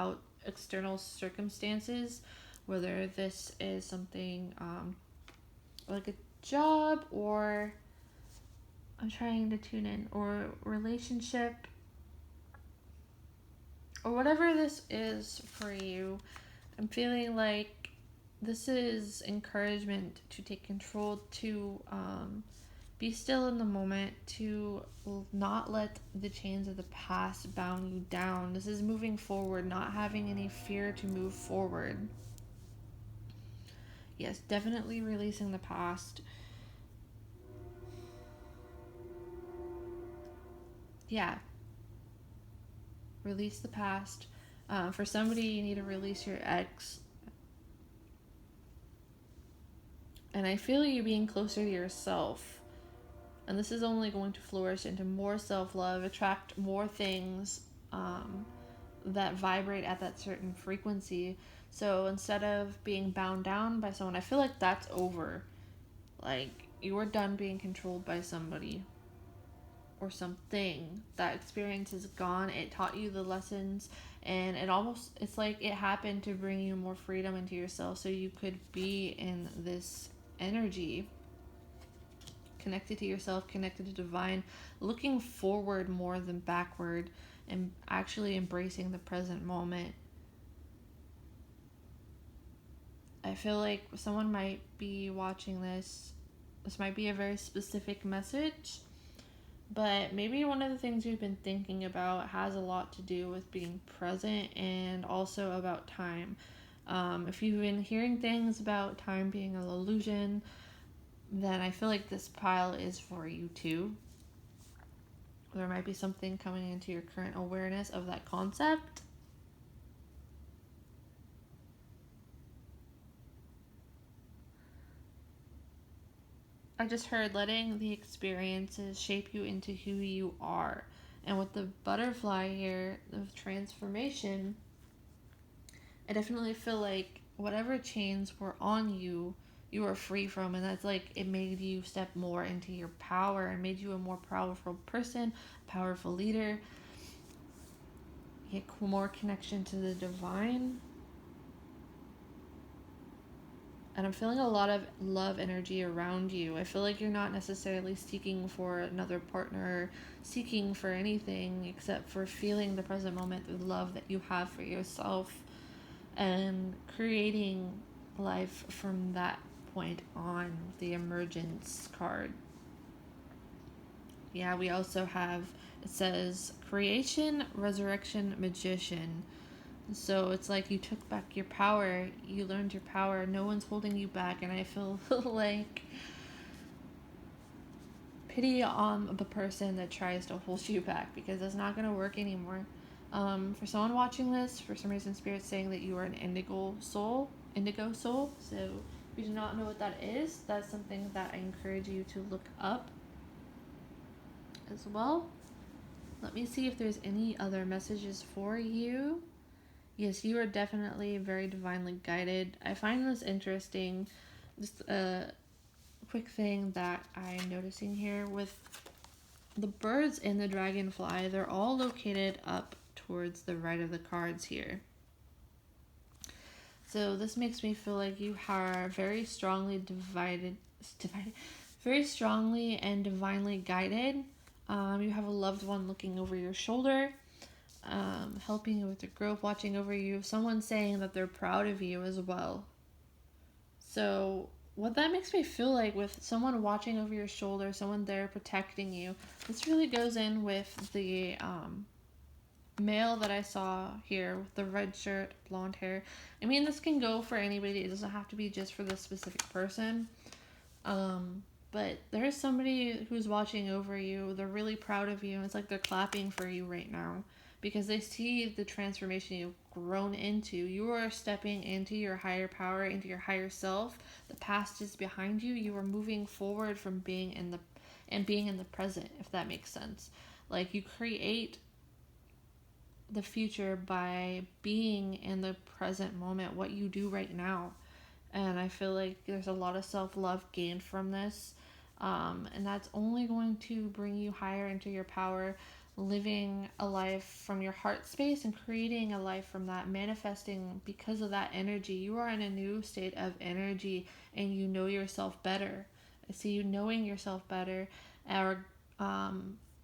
external circumstances, whether this is something like a job, or I'm trying to tune in, or relationship, or whatever this is for you. I'm feeling like this is encouragement to take control, to be still in the moment, to not let the chains of the past bound you down. This is moving forward, not having any fear to move forward. Yes, definitely releasing the past. Yeah. Release the past. For somebody, you need to release your ex. And I feel you being closer to yourself. And this is only going to flourish into more self-love, attract more things that vibrate at that certain frequency. So instead of being bound down by someone, I feel like that's over. Like, you were done being controlled by somebody or something. That experience is gone. It taught you the lessons, and it's like it happened to bring you more freedom into yourself, so you could be in this energy, connected to yourself, connected to divine, looking forward more than backward, and actually embracing the present moment. I feel like someone might be watching this. This might be a very specific message, but maybe one of the things you've been thinking about has a lot to do with being present, and also about time. If you've been hearing things about time being an illusion, then I feel like this pile is for you too. There might be something coming into your current awareness of that concept. I just heard letting the experiences shape you into who you are. And with the butterfly here, of transformation, I definitely feel like whatever chains were on you, you were free from. And that's like, it made you step more into your power and made you a more powerful person, powerful leader. Get more connection to the divine. And I'm feeling a lot of love energy around you. I feel like you're not necessarily seeking for another partner, seeking for anything except for feeling the present moment, the love that you have for yourself, and creating life from that point on. The emergence card. Yeah, we also have, it says creation, resurrection, magician. So it's like you took back your power, you learned your power, no one's holding you back, and I feel like pity on the person that tries to hold you back, because it's not going to work anymore. For someone watching this, for some reason Spirit's saying that you are an indigo soul. So if you do not know what that is, that's something that I encourage you to look up as well. Let me see if there's any other messages for you. Yes, you are definitely very divinely guided. I find this interesting. Just a quick thing that I'm noticing here with the birds and the dragonfly, they're all located up towards the right of the cards here. So this makes me feel like you are very strongly very strongly and divinely guided. You have a loved one looking over your shoulder, helping you with your growth, watching over you. Someone saying that they're proud of you as well. So what that makes me feel like with someone watching over your shoulder, someone there protecting you, this really goes in with the male that I saw here with the red shirt, blonde hair. I mean, this can go for anybody. It doesn't have to be just for this specific person. But there's somebody who's watching over you. They're really proud of you. It's like they're clapping for you right now because they see the transformation you've grown into. You are stepping into your higher power, into your higher self. The past is behind you. You are moving forward from being in the present, if that makes sense. Like, you create the future by being in the present moment, what you do right now. And I feel like there's a lot of self-love gained from this. And that's only going to bring you higher into your power, living a life from your heart space and creating a life from that, manifesting because of that energy. You are in a new state of energy and you know yourself better. I see you knowing yourself better, or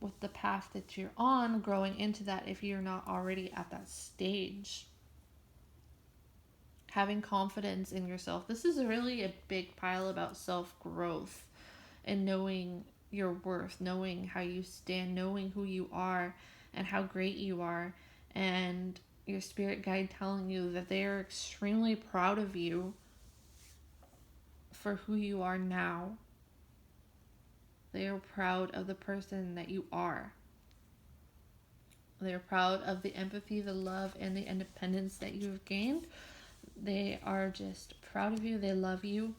with the path that you're on, growing into that if you're not already at that stage. Having confidence in yourself. This is really a big pile about self-growth and knowing your worth, knowing how you stand, knowing who you are and how great you are, and your spirit guide telling you that they are extremely proud of you for who you are now. They are proud of the person that you are. They are proud of the empathy, the love, and the independence that you have gained. They are just proud of you. They love you.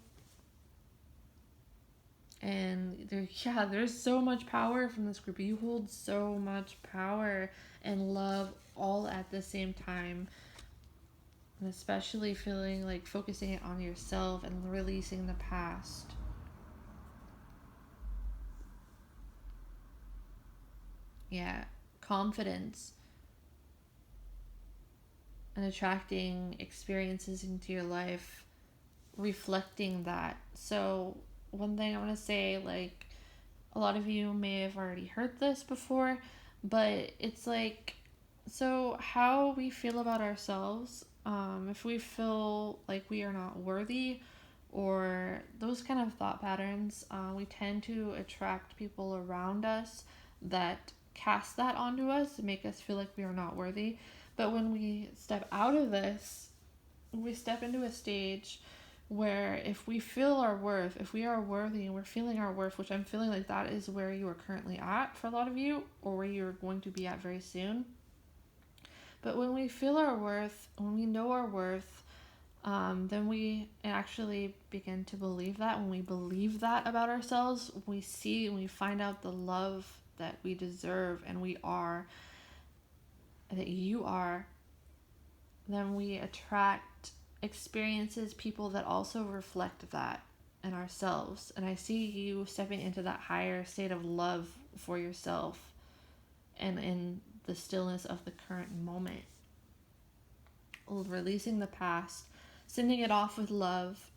And there's so much power from this group. You hold so much power and love all at the same time. And especially feeling like focusing it on yourself and releasing the past. Yeah, confidence and attracting experiences into your life, reflecting that. So one thing I want to say, like, a lot of you may have already heard this before, but it's like, so how we feel about ourselves, if we feel like we are not worthy or those kind of thought patterns, we tend to attract people around us that cast that onto us to make us feel like we are not worthy. But when we step out of this, we step into a stage where if we feel our worth, if we are worthy and we're feeling our worth, which I'm feeling like that is where you are currently at for a lot of you, or where you're going to be at very soon. But when we feel our worth, when we know our worth, then we actually begin to believe that. When we believe that about ourselves, we see and we find out the love that we deserve and we are, that you are, then we attract experiences, people that also reflect that in ourselves. And I see you stepping into that higher state of love for yourself and in the stillness of the current moment. Releasing the past, sending it off with love,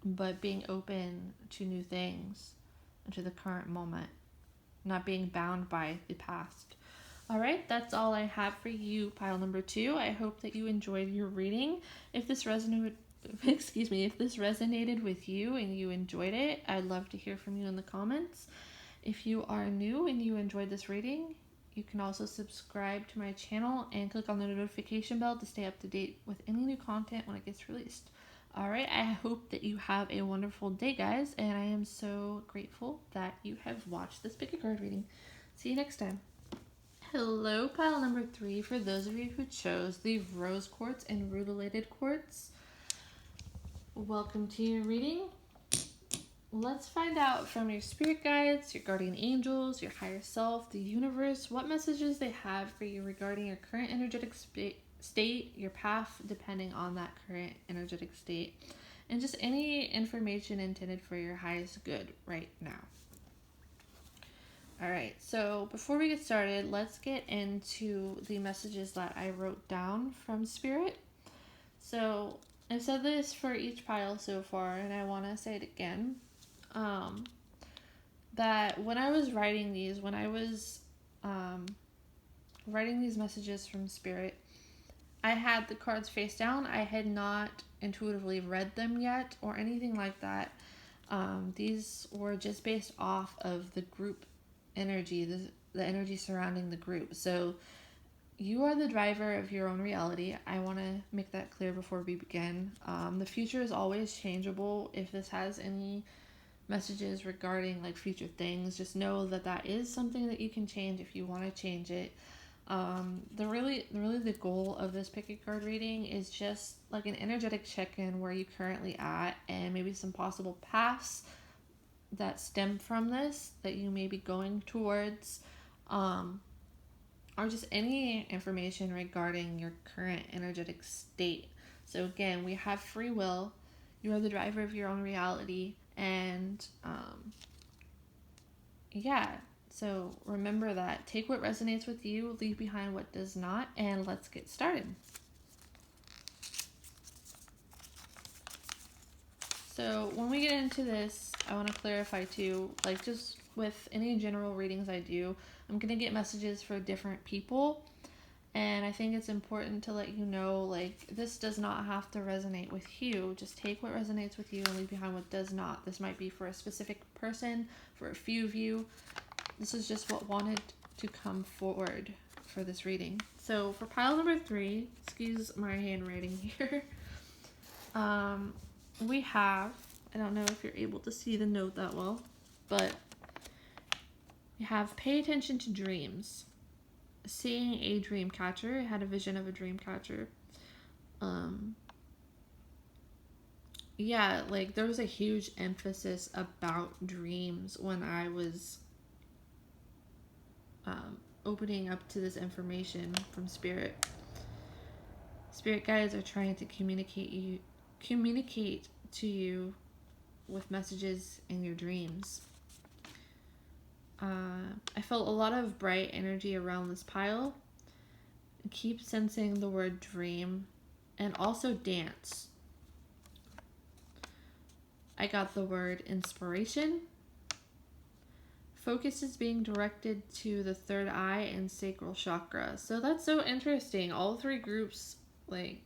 but being open to new things and to the current moment, not being bound by the past. All right, that's all I have for you, pile number 2. I hope that you enjoyed your reading. If this resonated with you and you enjoyed it, I'd love to hear from you in the comments. If you are new and you enjoyed this reading, you can also subscribe to my channel and click on the notification bell to stay up to date with any new content when it gets released. All right, I hope that you have a wonderful day, guys, and I am so grateful that you have watched this pick a card reading. See you next time. Hello, pile number 3, for those of you who chose the Rose Quartz and Rutilated Quartz. Welcome to your reading. Let's find out from your spirit guides, your guardian angels, your higher self, the universe, what messages they have for you regarding your current energetic state, your path depending on that current energetic state, and just any information intended for your highest good right now. All right, so before we get started, let's get into the messages that I wrote down from Spirit. So I've said this for each pile so far, and I want to say it again. That when I was writing these, when I was writing these messages from Spirit, I had the cards face down. I had not intuitively read them yet or anything like that. These were just based off of the group energy, the energy surrounding the group. So you are the driver of your own reality. I want to make that clear before we begin. The future is always changeable. If this has any messages regarding like future things, just know that that is something that you can change if you want to change it. The goal of this pick a card reading is just like an energetic check-in where you currently at, and maybe some possible paths that stem from this that you may be going towards, or just any information regarding your current energetic state. So again, we have free will. You are the driver of your own reality, and so remember that. Take what resonates with you, leave behind what does not, and let's get started. So when we get into this, I want to clarify too, like just with any general readings I do, I'm going to get messages for different people. And I think it's important to let you know, like, this does not have to resonate with you. Just take what resonates with you and leave behind what does not. This might be for a specific person, for a few of you. This is just what wanted to come forward for this reading. So for pile number 3, excuse my handwriting here, we have, I don't know if you're able to see the note that well, but we have pay attention to dreams. Seeing a dream catcher. I had a vision of a dream catcher. Like there was a huge emphasis about dreams when I was opening up to this information from Spirit. Spirit guides are trying to communicate to you with messages in your dreams. I felt a lot of bright energy around this pile. I keep sensing the word dream and also dance. I got the word inspiration. Focus is being directed to the third eye and sacral chakra. So that's so interesting. All 3 groups, like,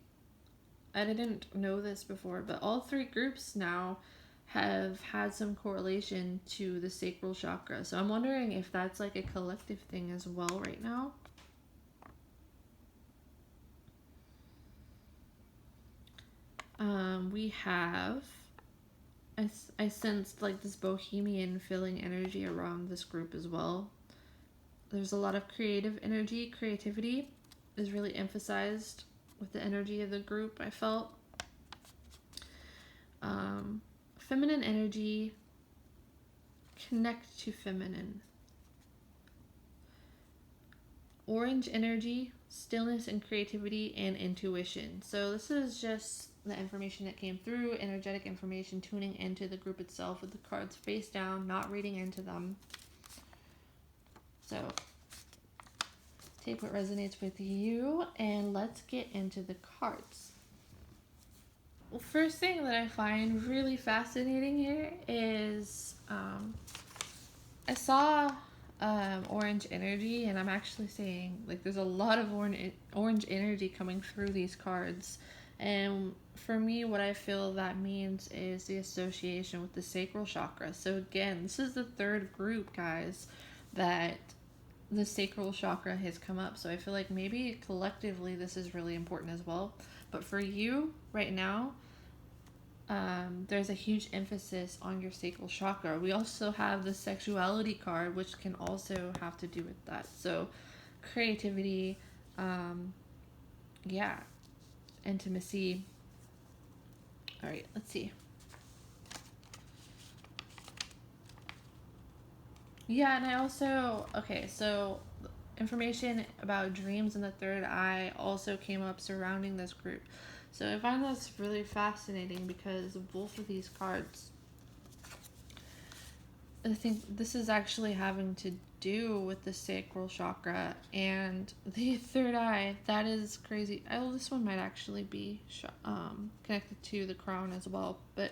I didn't know this before, but all 3 groups now have had some correlation to the sacral chakra. So I'm wondering if that's like a collective thing as well right now. We have, I sensed like this bohemian feeling energy around this group as well. There's a lot of creative energy. Creativity is really emphasized with the energy of the group, I felt. Feminine energy, connect to feminine. Orange energy, stillness and creativity and intuition. So this is just the information that came through, energetic information, tuning into the group itself with the cards face down, not reading into them. So take what resonates with you and let's get into the cards. Well, first thing that I find really fascinating here is I saw orange energy, and I'm actually saying like there's a lot of orange energy coming through these cards. And for me, what I feel that means is the association with the sacral chakra. So again, this is the 3rd group, guys, that the sacral chakra has come up. So I feel like maybe collectively this is really important as well. But for you right now, there's a huge emphasis on your sacral chakra. We also have the sexuality card, which can also have to do with that. So creativity, intimacy. All right, let's see. Yeah, and I also, so information about dreams in the third eye also came up surrounding this group. So I find this really fascinating because of both of these cards. I think this is actually having to do with the sacral chakra and the third eye. That is crazy. Oh, this one might actually be connected to the crown as well. But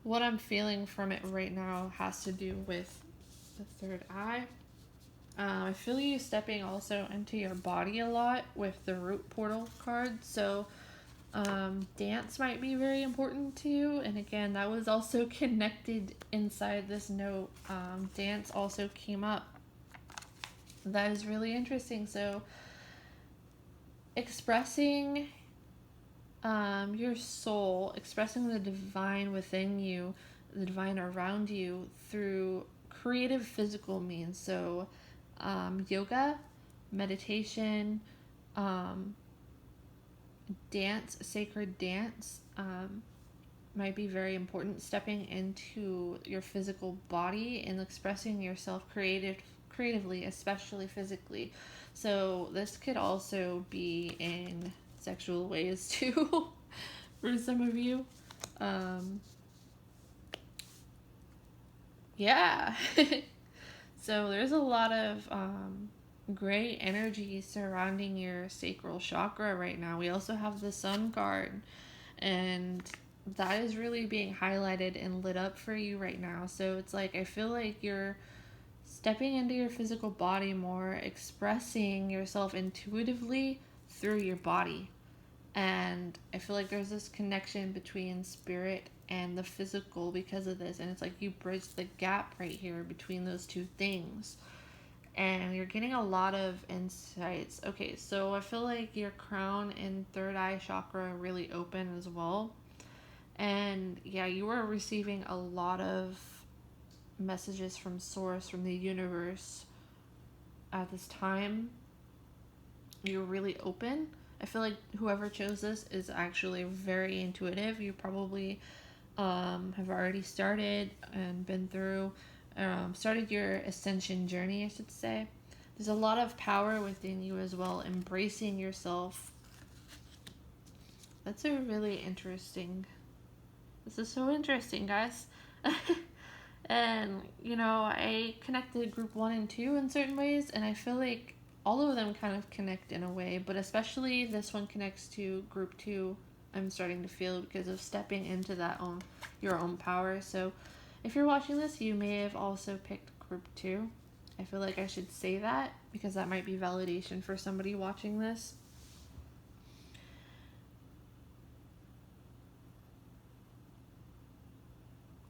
what I'm feeling from it right now has to do with the third eye. I feel you stepping also into your body a lot with the root portal card. So dance might be very important to you. And again, that was also connected inside this note. Dance also came up. That is really interesting. So expressing your soul, expressing the divine within you, the divine around you through creative physical means. So yoga, meditation, dance, sacred dance might be very important. Stepping into your physical body and expressing yourself creatively, especially physically. So this could also be in sexual ways too for some of you. Yeah. So there's a lot of great energy surrounding your sacral chakra right now. We also have the sun card, and that is really being highlighted and lit up for you right now. So it's like, I feel like you're stepping into your physical body more, expressing yourself intuitively through your body. And I feel like there's this connection between spirit and the physical because of this. And it's like you bridge the gap right here between those two things. And you're getting a lot of insights. Okay, so I feel like your crown and third eye chakra are really open as well. And yeah, you are receiving a lot of messages from source, from the universe at this time. You're really open. I feel like whoever chose this is actually very intuitive. You probably have already started and been through, started your ascension journey, I should say. There's a lot of power within you as well, embracing yourself. That's a really interesting. This is so interesting, guys. And, you know, I connected group 1 and 2 in certain ways, and I feel like all of them kind of connect in a way, but especially this one connects to group 2. I'm starting to feel because of stepping into your own power. So if you're watching this, you may have also picked group 2. I feel like I should say that because that might be validation for somebody watching this.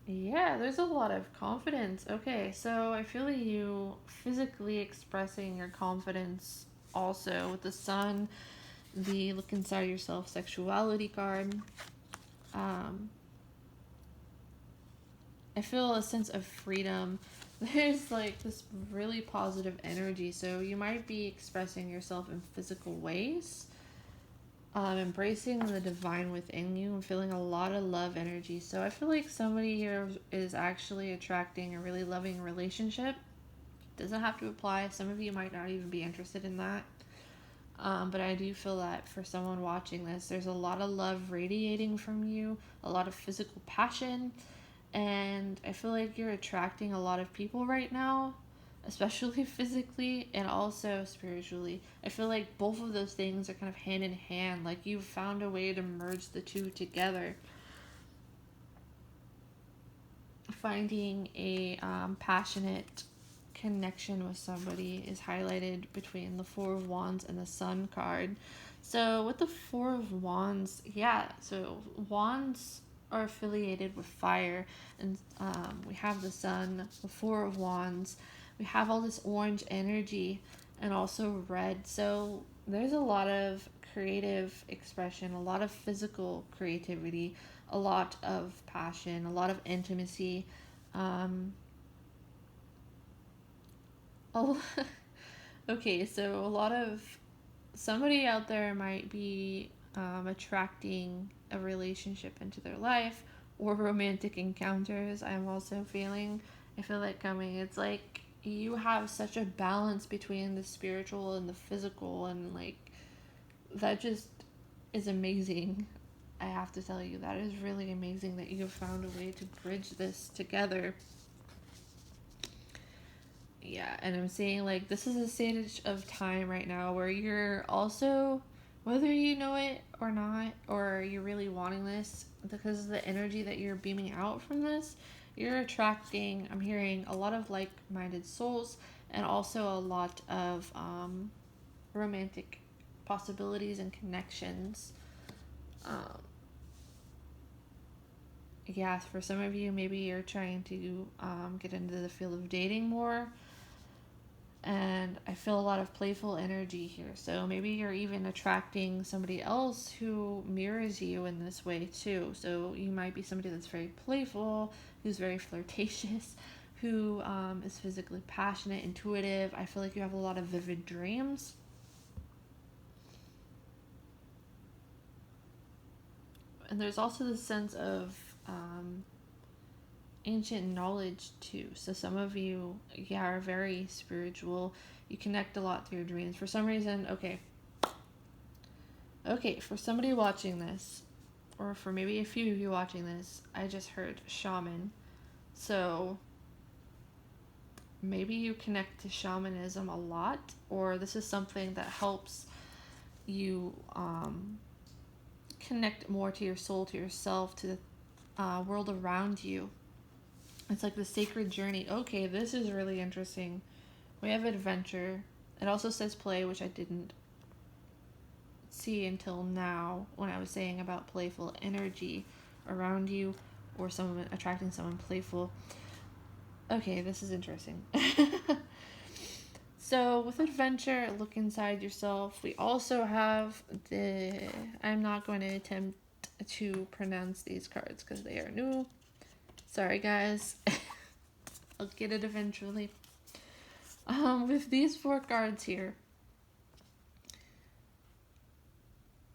Yeah, there's a lot of confidence. Okay, so I feel you physically expressing your confidence also with the sun, the look inside yourself sexuality card. I feel a sense of freedom. There's like this really positive energy, so you might be expressing yourself in physical ways. Embracing the divine within you and feeling a lot of love energy. So I feel like somebody here is actually attracting a really loving relationship. Doesn't have to apply. Some of you might not even be interested in that. But I do feel that for someone watching this, there's a lot of love radiating from you, a lot of physical passion, and I feel like you're attracting a lot of people right now, especially physically and also spiritually. I feel like both of those things are kind of hand in hand, like you've found a way to merge the two together. Finding a passionate connection with somebody is highlighted between the Four of Wands and the Sun card. So with the Four of Wands, yeah, so Wands are affiliated with fire, and we have the Sun, the Four of Wands, we have all this orange energy and also red. So there's a lot of creative expression, a lot of physical creativity, a lot of passion, a lot of intimacy. Oh, okay, so a lot of somebody out there might be attracting a relationship into their life or romantic encounters. I'm also feeling, I feel like coming. It's like you have such a balance between the spiritual and the physical, and like that just is amazing. I have to tell you, that is really amazing that you have found a way to bridge this together. Yeah, and I'm saying like this is a stage of time right now where you're also, whether you know it or not, or you're really wanting this, because of the energy that you're beaming out from this, you're attracting, I'm hearing, a lot of like-minded souls, and also a lot of romantic possibilities and connections. Um, yeah, for some of you, maybe you're trying to get into the field of dating more, and I feel a lot of playful energy here. So maybe you're even attracting somebody else who mirrors you in this way too. So you might be somebody that's very playful, who's very flirtatious, who is physically passionate, intuitive. I feel like you have a lot of vivid dreams. And there's also this sense of ancient knowledge too. So some of you, yeah, are very spiritual. You connect a lot through your dreams. For some reason, okay, for somebody watching this, or for maybe a few of you watching this, I just heard shaman. So maybe you connect to shamanism a lot, or this is something that helps you connect more to your soul, to yourself, to the world around you. It's like the sacred journey. Okay, this is really interesting. We have adventure. It also says play, which I didn't see until now when I was saying about playful energy around you, or someone attracting someone playful. Okay, this is interesting. So with adventure, look inside yourself. We also have I'm not going to attempt to pronounce these cards because they are new. Sorry guys. I'll get it eventually. With these 4 cards here.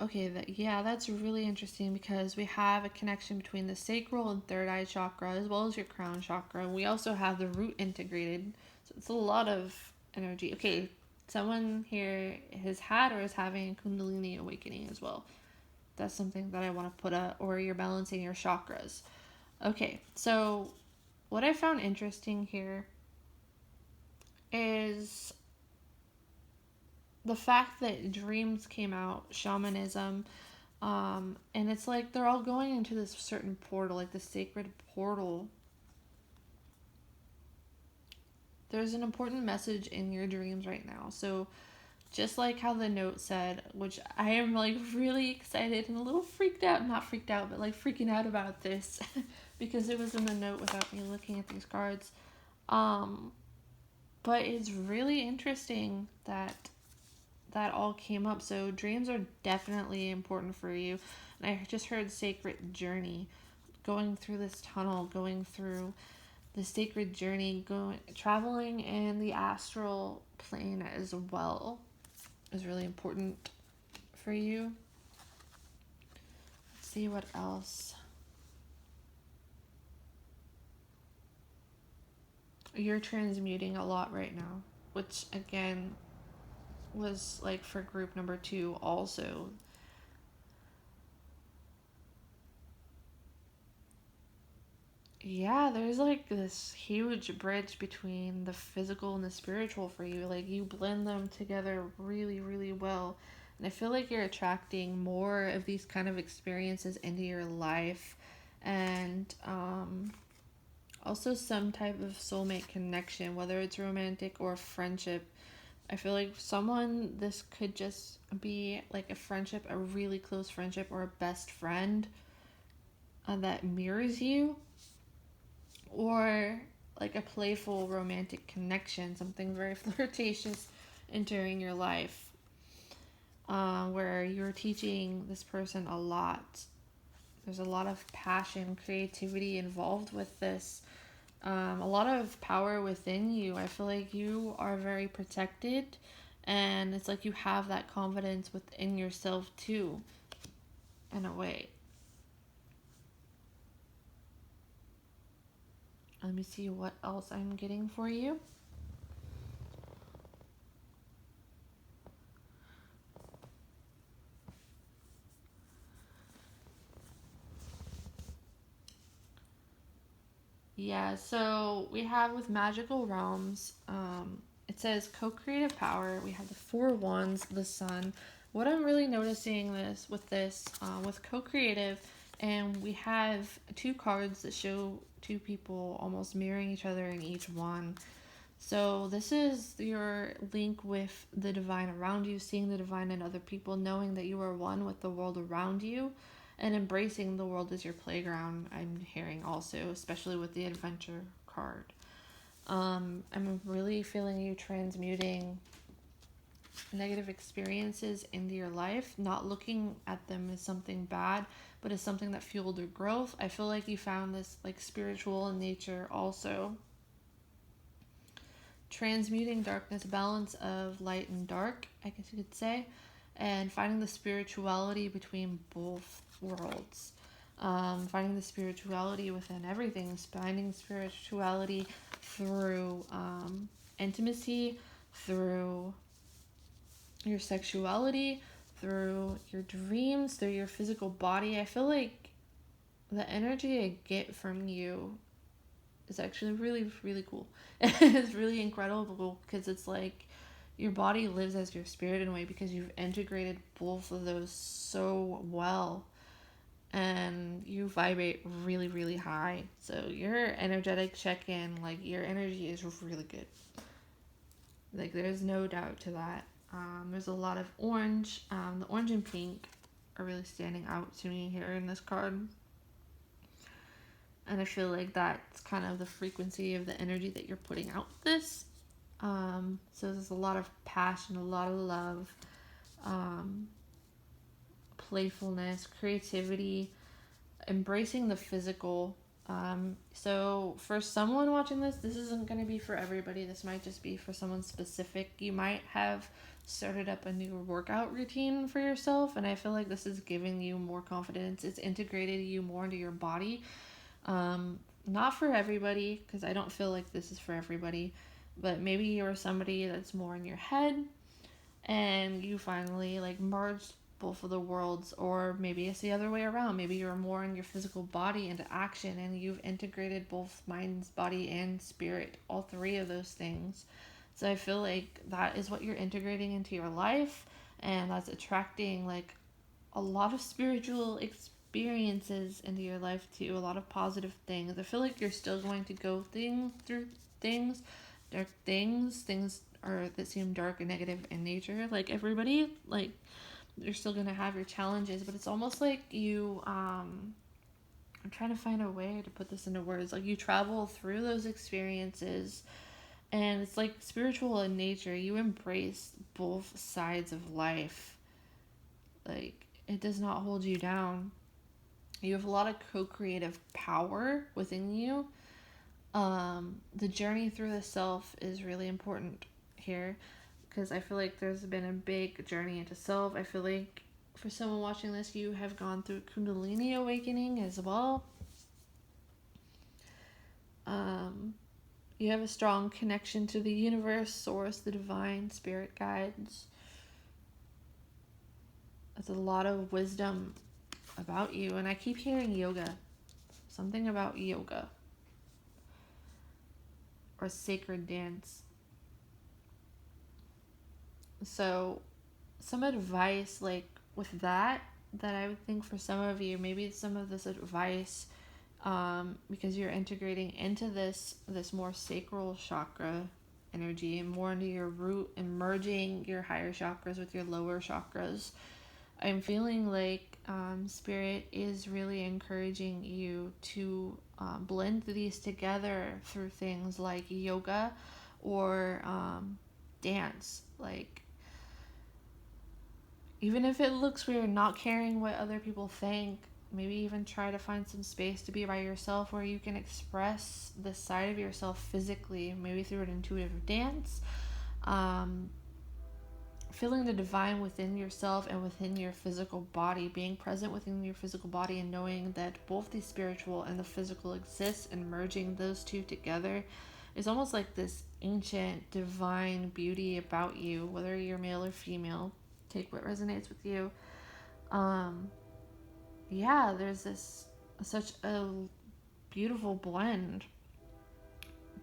Okay, that's really interesting because we have a connection between the sacral and third eye chakra as well as your crown chakra. We also have the root integrated. So it's a lot of energy. Okay, someone here has had or is having a Kundalini awakening as well. That's something that I want to put or you're balancing your chakras. Okay, so what I found interesting here is the fact that dreams came out, shamanism, and it's like they're all going into this certain portal, like the sacred portal. There's an important message in your dreams right now. So just like how the note said, which I am like really excited and a little freaked out, not freaked out, but like freaking out about this because it was in the note without me looking at these cards. But it's really interesting that all came up. So dreams are definitely important for you. And I just heard sacred journey, going through this tunnel, going through the sacred journey, traveling in the astral plane as well is really important for you. Let's see what else. You're transmuting a lot right now, which again was like for group number 2 also. Yeah, there's like this huge bridge between the physical and the spiritual for you. Like you blend them together really, really well. And I feel like you're attracting more of these kind of experiences into your life. And also some type of soulmate connection, whether it's romantic or friendship. I feel like this could just be like a friendship, a really close friendship, or a best friend that mirrors you, or like a playful romantic connection, something very flirtatious entering your life, where you're teaching this person a lot. There's a lot of passion, creativity involved with this. A lot of power within you. I feel like you are very protected, and it's like you have that confidence within yourself too, in a way. Let me see what else I'm getting for you. Yeah, so we have with magical realms, it says co-creative power. We have the four wands, the sun. What I'm really noticing with co-creative, and we have two cards that show two people almost mirroring each other in each one. So this is your link with the divine around you, seeing the divine in other people, knowing that you are one with the world around you, and embracing the world as your playground. I'm hearing also, especially with the adventure card. I'm really feeling you transmuting negative experiences into your life, not looking at them as something bad, but as something that fueled your growth. I feel like you found this like spiritual in nature also. Transmuting darkness, balance of light and dark, I guess you could say, and finding the spirituality between both worlds. Finding the spirituality within everything, finding spirituality through intimacy, through your sexuality, through your dreams, through your physical body. I feel like the energy I get from you is actually really, really cool. It's really incredible because it's like your body lives as your spirit in a way because you've integrated both of those so well, and you vibrate really, really high. So your energetic check-in, like your energy is really good. Like there's no doubt to that. There's a lot of orange. The orange and pink are really standing out to me here in this card. And I feel like that's kind of the frequency of the energy that you're putting out with this. So there's a lot of passion, a lot of love, playfulness, creativity, embracing the physical. So for someone watching this isn't going to be for everybody. This might just be for someone specific. You might have started up a new workout routine for yourself, and I feel like this is giving you more confidence. It's integrated you more into your body. Not for everybody, because I don't feel like this is for everybody, but maybe you're somebody that's more in your head and you finally like merged both of the worlds, or maybe it's the other way around. Maybe you're more in your physical body into action and you've integrated both minds, body, and spirit, all three of those things. So I feel like that is what you're integrating into your life, and that's attracting like a lot of spiritual experiences into your life too, a lot of positive things. I feel like you're still going to go through things, dark things are that seem dark and negative in nature, like everybody. Like you're still gonna have your challenges, but it's almost like you I'm trying to find a way to put this into words. Like you travel through those experiences, and it's like spiritual in nature. You embrace both sides of life. Like it does not hold you down. You have a lot of co-creative power within you. The journey through the self is really important here, because I feel like there's been a big journey into self. I feel like for someone watching this, you have gone through Kundalini awakening as well. You have a strong connection to the universe, source, the divine, spirit guides. There's a lot of wisdom about you, and I keep hearing yoga. Something about yoga or sacred dance. So some advice like with that I would think for some of you, maybe some of this advice, because you're integrating into this more sacral chakra energy and more into your root and merging your higher chakras with your lower chakras. I'm feeling like spirit is really encouraging you to blend these together through things like yoga or dance. Like even if it looks weird, not caring what other people think, maybe even try to find some space to be by yourself where you can express this side of yourself physically, maybe through an intuitive dance. Feeling the divine within yourself and within your physical body, being present within your physical body and knowing that both the spiritual and the physical exist, and merging those two together is almost like this ancient divine beauty about you, whether you're male or female. Take what resonates with you. Yeah, there's this such a beautiful blend.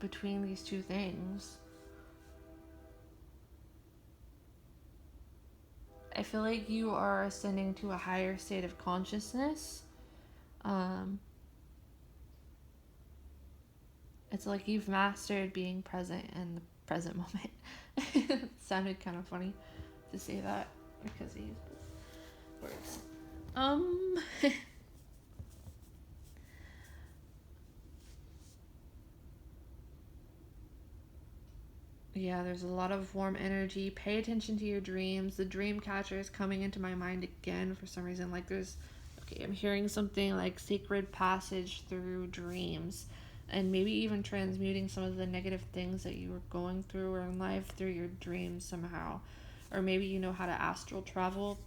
between these two things. I feel like you are ascending to a higher state of consciousness. It's like you've mastered being present in the present moment. It sounded kind of funny to say that because I used words. Yeah, there's a lot of warm energy. Pay attention to your dreams. The dream catcher is coming into my mind again for some reason. Like I'm hearing something like sacred passage through dreams, and maybe even transmuting some of the negative things that you were going through or in life through your dreams somehow. Or maybe you know how to astral travel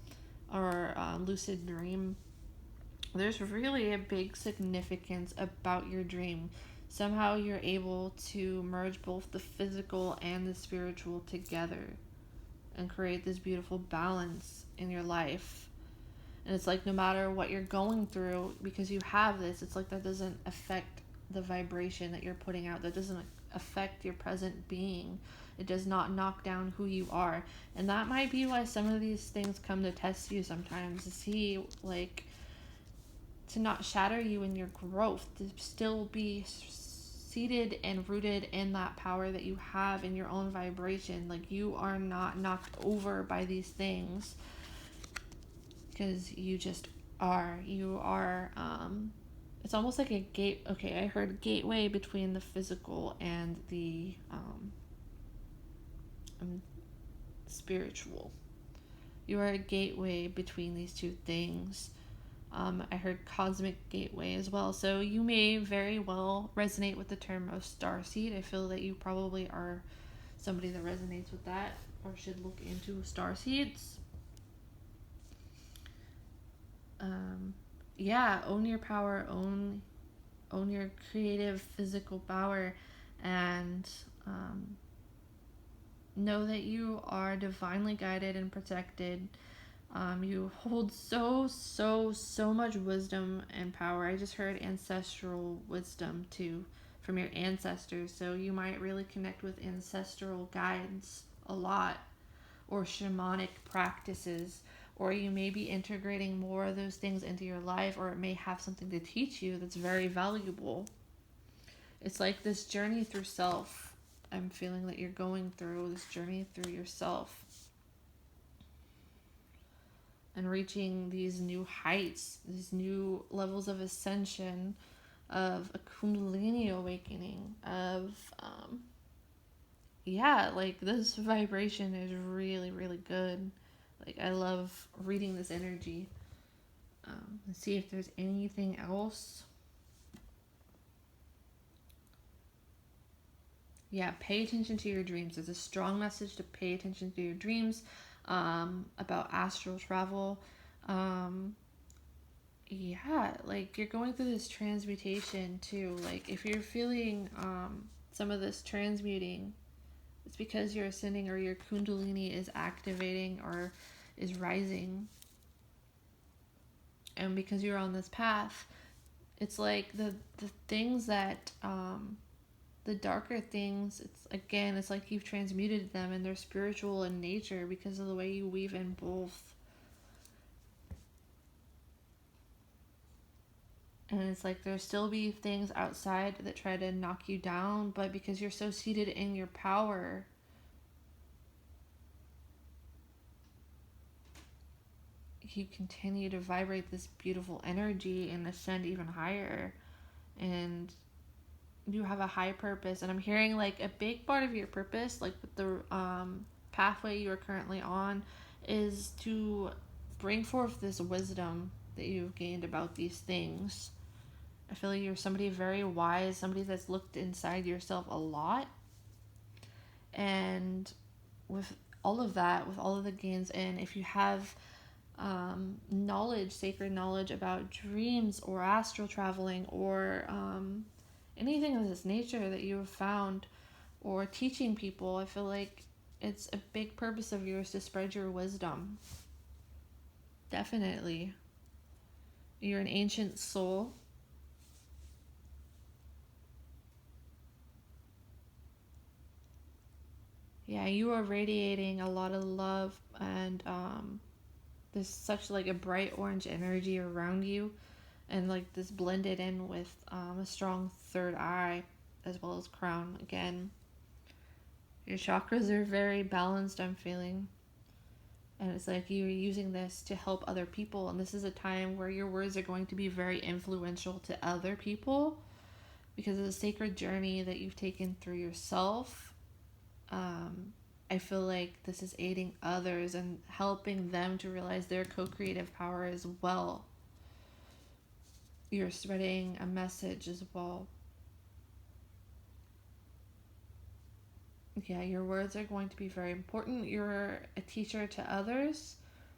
or lucid dream. There's really a big significance about your dream. Somehow you're able to merge both the physical and the spiritual together and create this beautiful balance in your life. And it's like no matter what you're going through, because you have this, it's like that doesn't affect the vibration that you're putting out. That doesn't affect your present being. It does not knock down who you are. And that might be why some of these things come to test you sometimes, to see, like, to not shatter you in your growth, to still be seated and rooted in that power that you have in your own vibration. Like, you are not knocked over by these things, because you just are. You are, it's almost like a gate. Okay, I heard gateway between the physical and the spiritual. You are a gateway between these two things. I heard cosmic gateway as well. So you may very well resonate with the term of starseed. I feel that you probably are somebody that resonates with that or should look into starseeds. Yeah, own your power, own your creative physical power, and know that you are divinely guided and protected. You hold so much wisdom and power. I just heard ancestral wisdom too from your ancestors. So you might really connect with ancestral guides a lot, or shamanic practices, or you may be integrating more of those things into your life, or it may have something to teach you that's very valuable. It's like this journey through self. I'm feeling that you're going through this journey through yourself and reaching these new heights, these new levels of ascension, of a kundalini awakening, of like this vibration is really, really good. Like, I love reading this energy. Let's see if there's anything else. Yeah, pay attention to your dreams. There's a strong message to pay attention to your dreams, about astral travel. Like, you're going through this transmutation too. Like, if you're feeling some of this transmuting, it's because you're ascending, or your kundalini is activating or is rising. And because you're on this path, it's like the things that the darker things, it's like you've transmuted them, and they're spiritual in nature because of the way you weave in both. And it's like there'll still be things outside that try to knock you down, but because you're so seated in your power, you continue to vibrate this beautiful energy and ascend even higher. And you have a high purpose. And I'm hearing like a big part of your purpose, like with the pathway you are currently on, is to bring forth this wisdom that you've gained about these things. I feel like you're somebody very wise, somebody that's looked inside yourself a lot. And with all of that, with all of the gains in, if you have knowledge, sacred knowledge about dreams or astral traveling, or anything of this nature that you have found, or teaching people, I feel like it's a big purpose of yours to spread your wisdom. Definitely. You're an ancient soul. Yeah, you are radiating a lot of love, and there's such like a bright orange energy around you, and like this blended in with a strong third eye as well as crown. Again, your chakras are very balanced, I'm feeling. And it's like you're using this to help other people, and this is a time where your words are going to be very influential to other people because of the sacred journey that you've taken through yourself. I feel like this is aiding others and helping them to realize their co-creative power as well. You're spreading a message as well. Yeah, your words are going to be very important. You're a teacher to others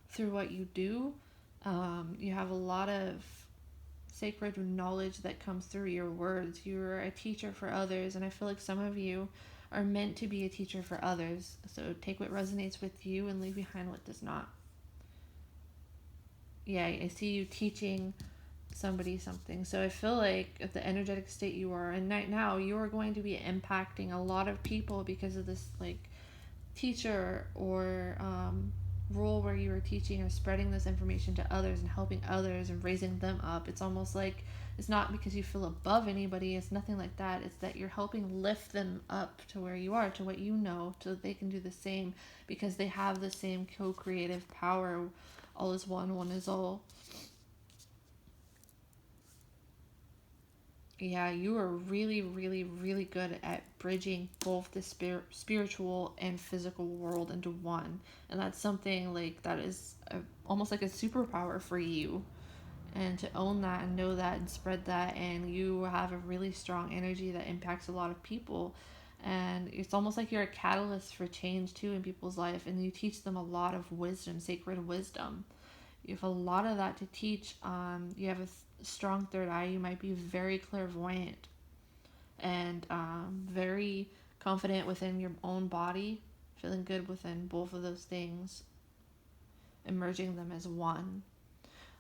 through what you do. You have a lot of sacred knowledge that comes through your words. You're a teacher for others, and I feel like some of you are meant to be a teacher for others. So take what resonates with you and leave behind what does not. Yeah, I see you teaching somebody something. So I feel like at the energetic state you are in right now, you are going to be impacting a lot of people because of this like teacher or role where you are teaching or spreading this information to others and helping others and raising them up. It's almost like it's not because you feel above anybody, it's nothing like that. It's that you're helping lift them up to where you are, to what you know, so that they can do the same because they have the same co-creative power. All is one, one is all. Yeah, you are really, really, really good at bridging both the spiritual and physical world into one. And that's something like that is almost like a superpower for you. And to own that and know that and spread that, and you have a really strong energy that impacts a lot of people. And it's almost like you're a catalyst for change too in people's life. And you teach them a lot of wisdom, sacred wisdom. You have a lot of that to teach. You have a strong third eye. You might be very clairvoyant and very confident within your own body, feeling good within both of those things, emerging them as one.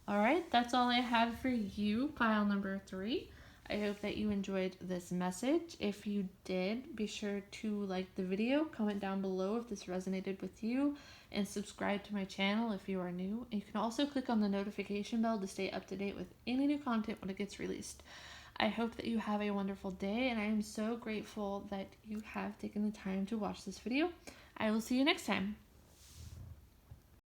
All right, that's all I had for you, pile number 3. I hope that you enjoyed this message. If you did, be sure to like the video, comment down below if this resonated with you, and subscribe to my channel if you are new. And you can also click on the notification bell to stay up to date with any new content when it gets released. I hope that you have a wonderful day, and I am so grateful that you have taken the time to watch this video. I will see you next time.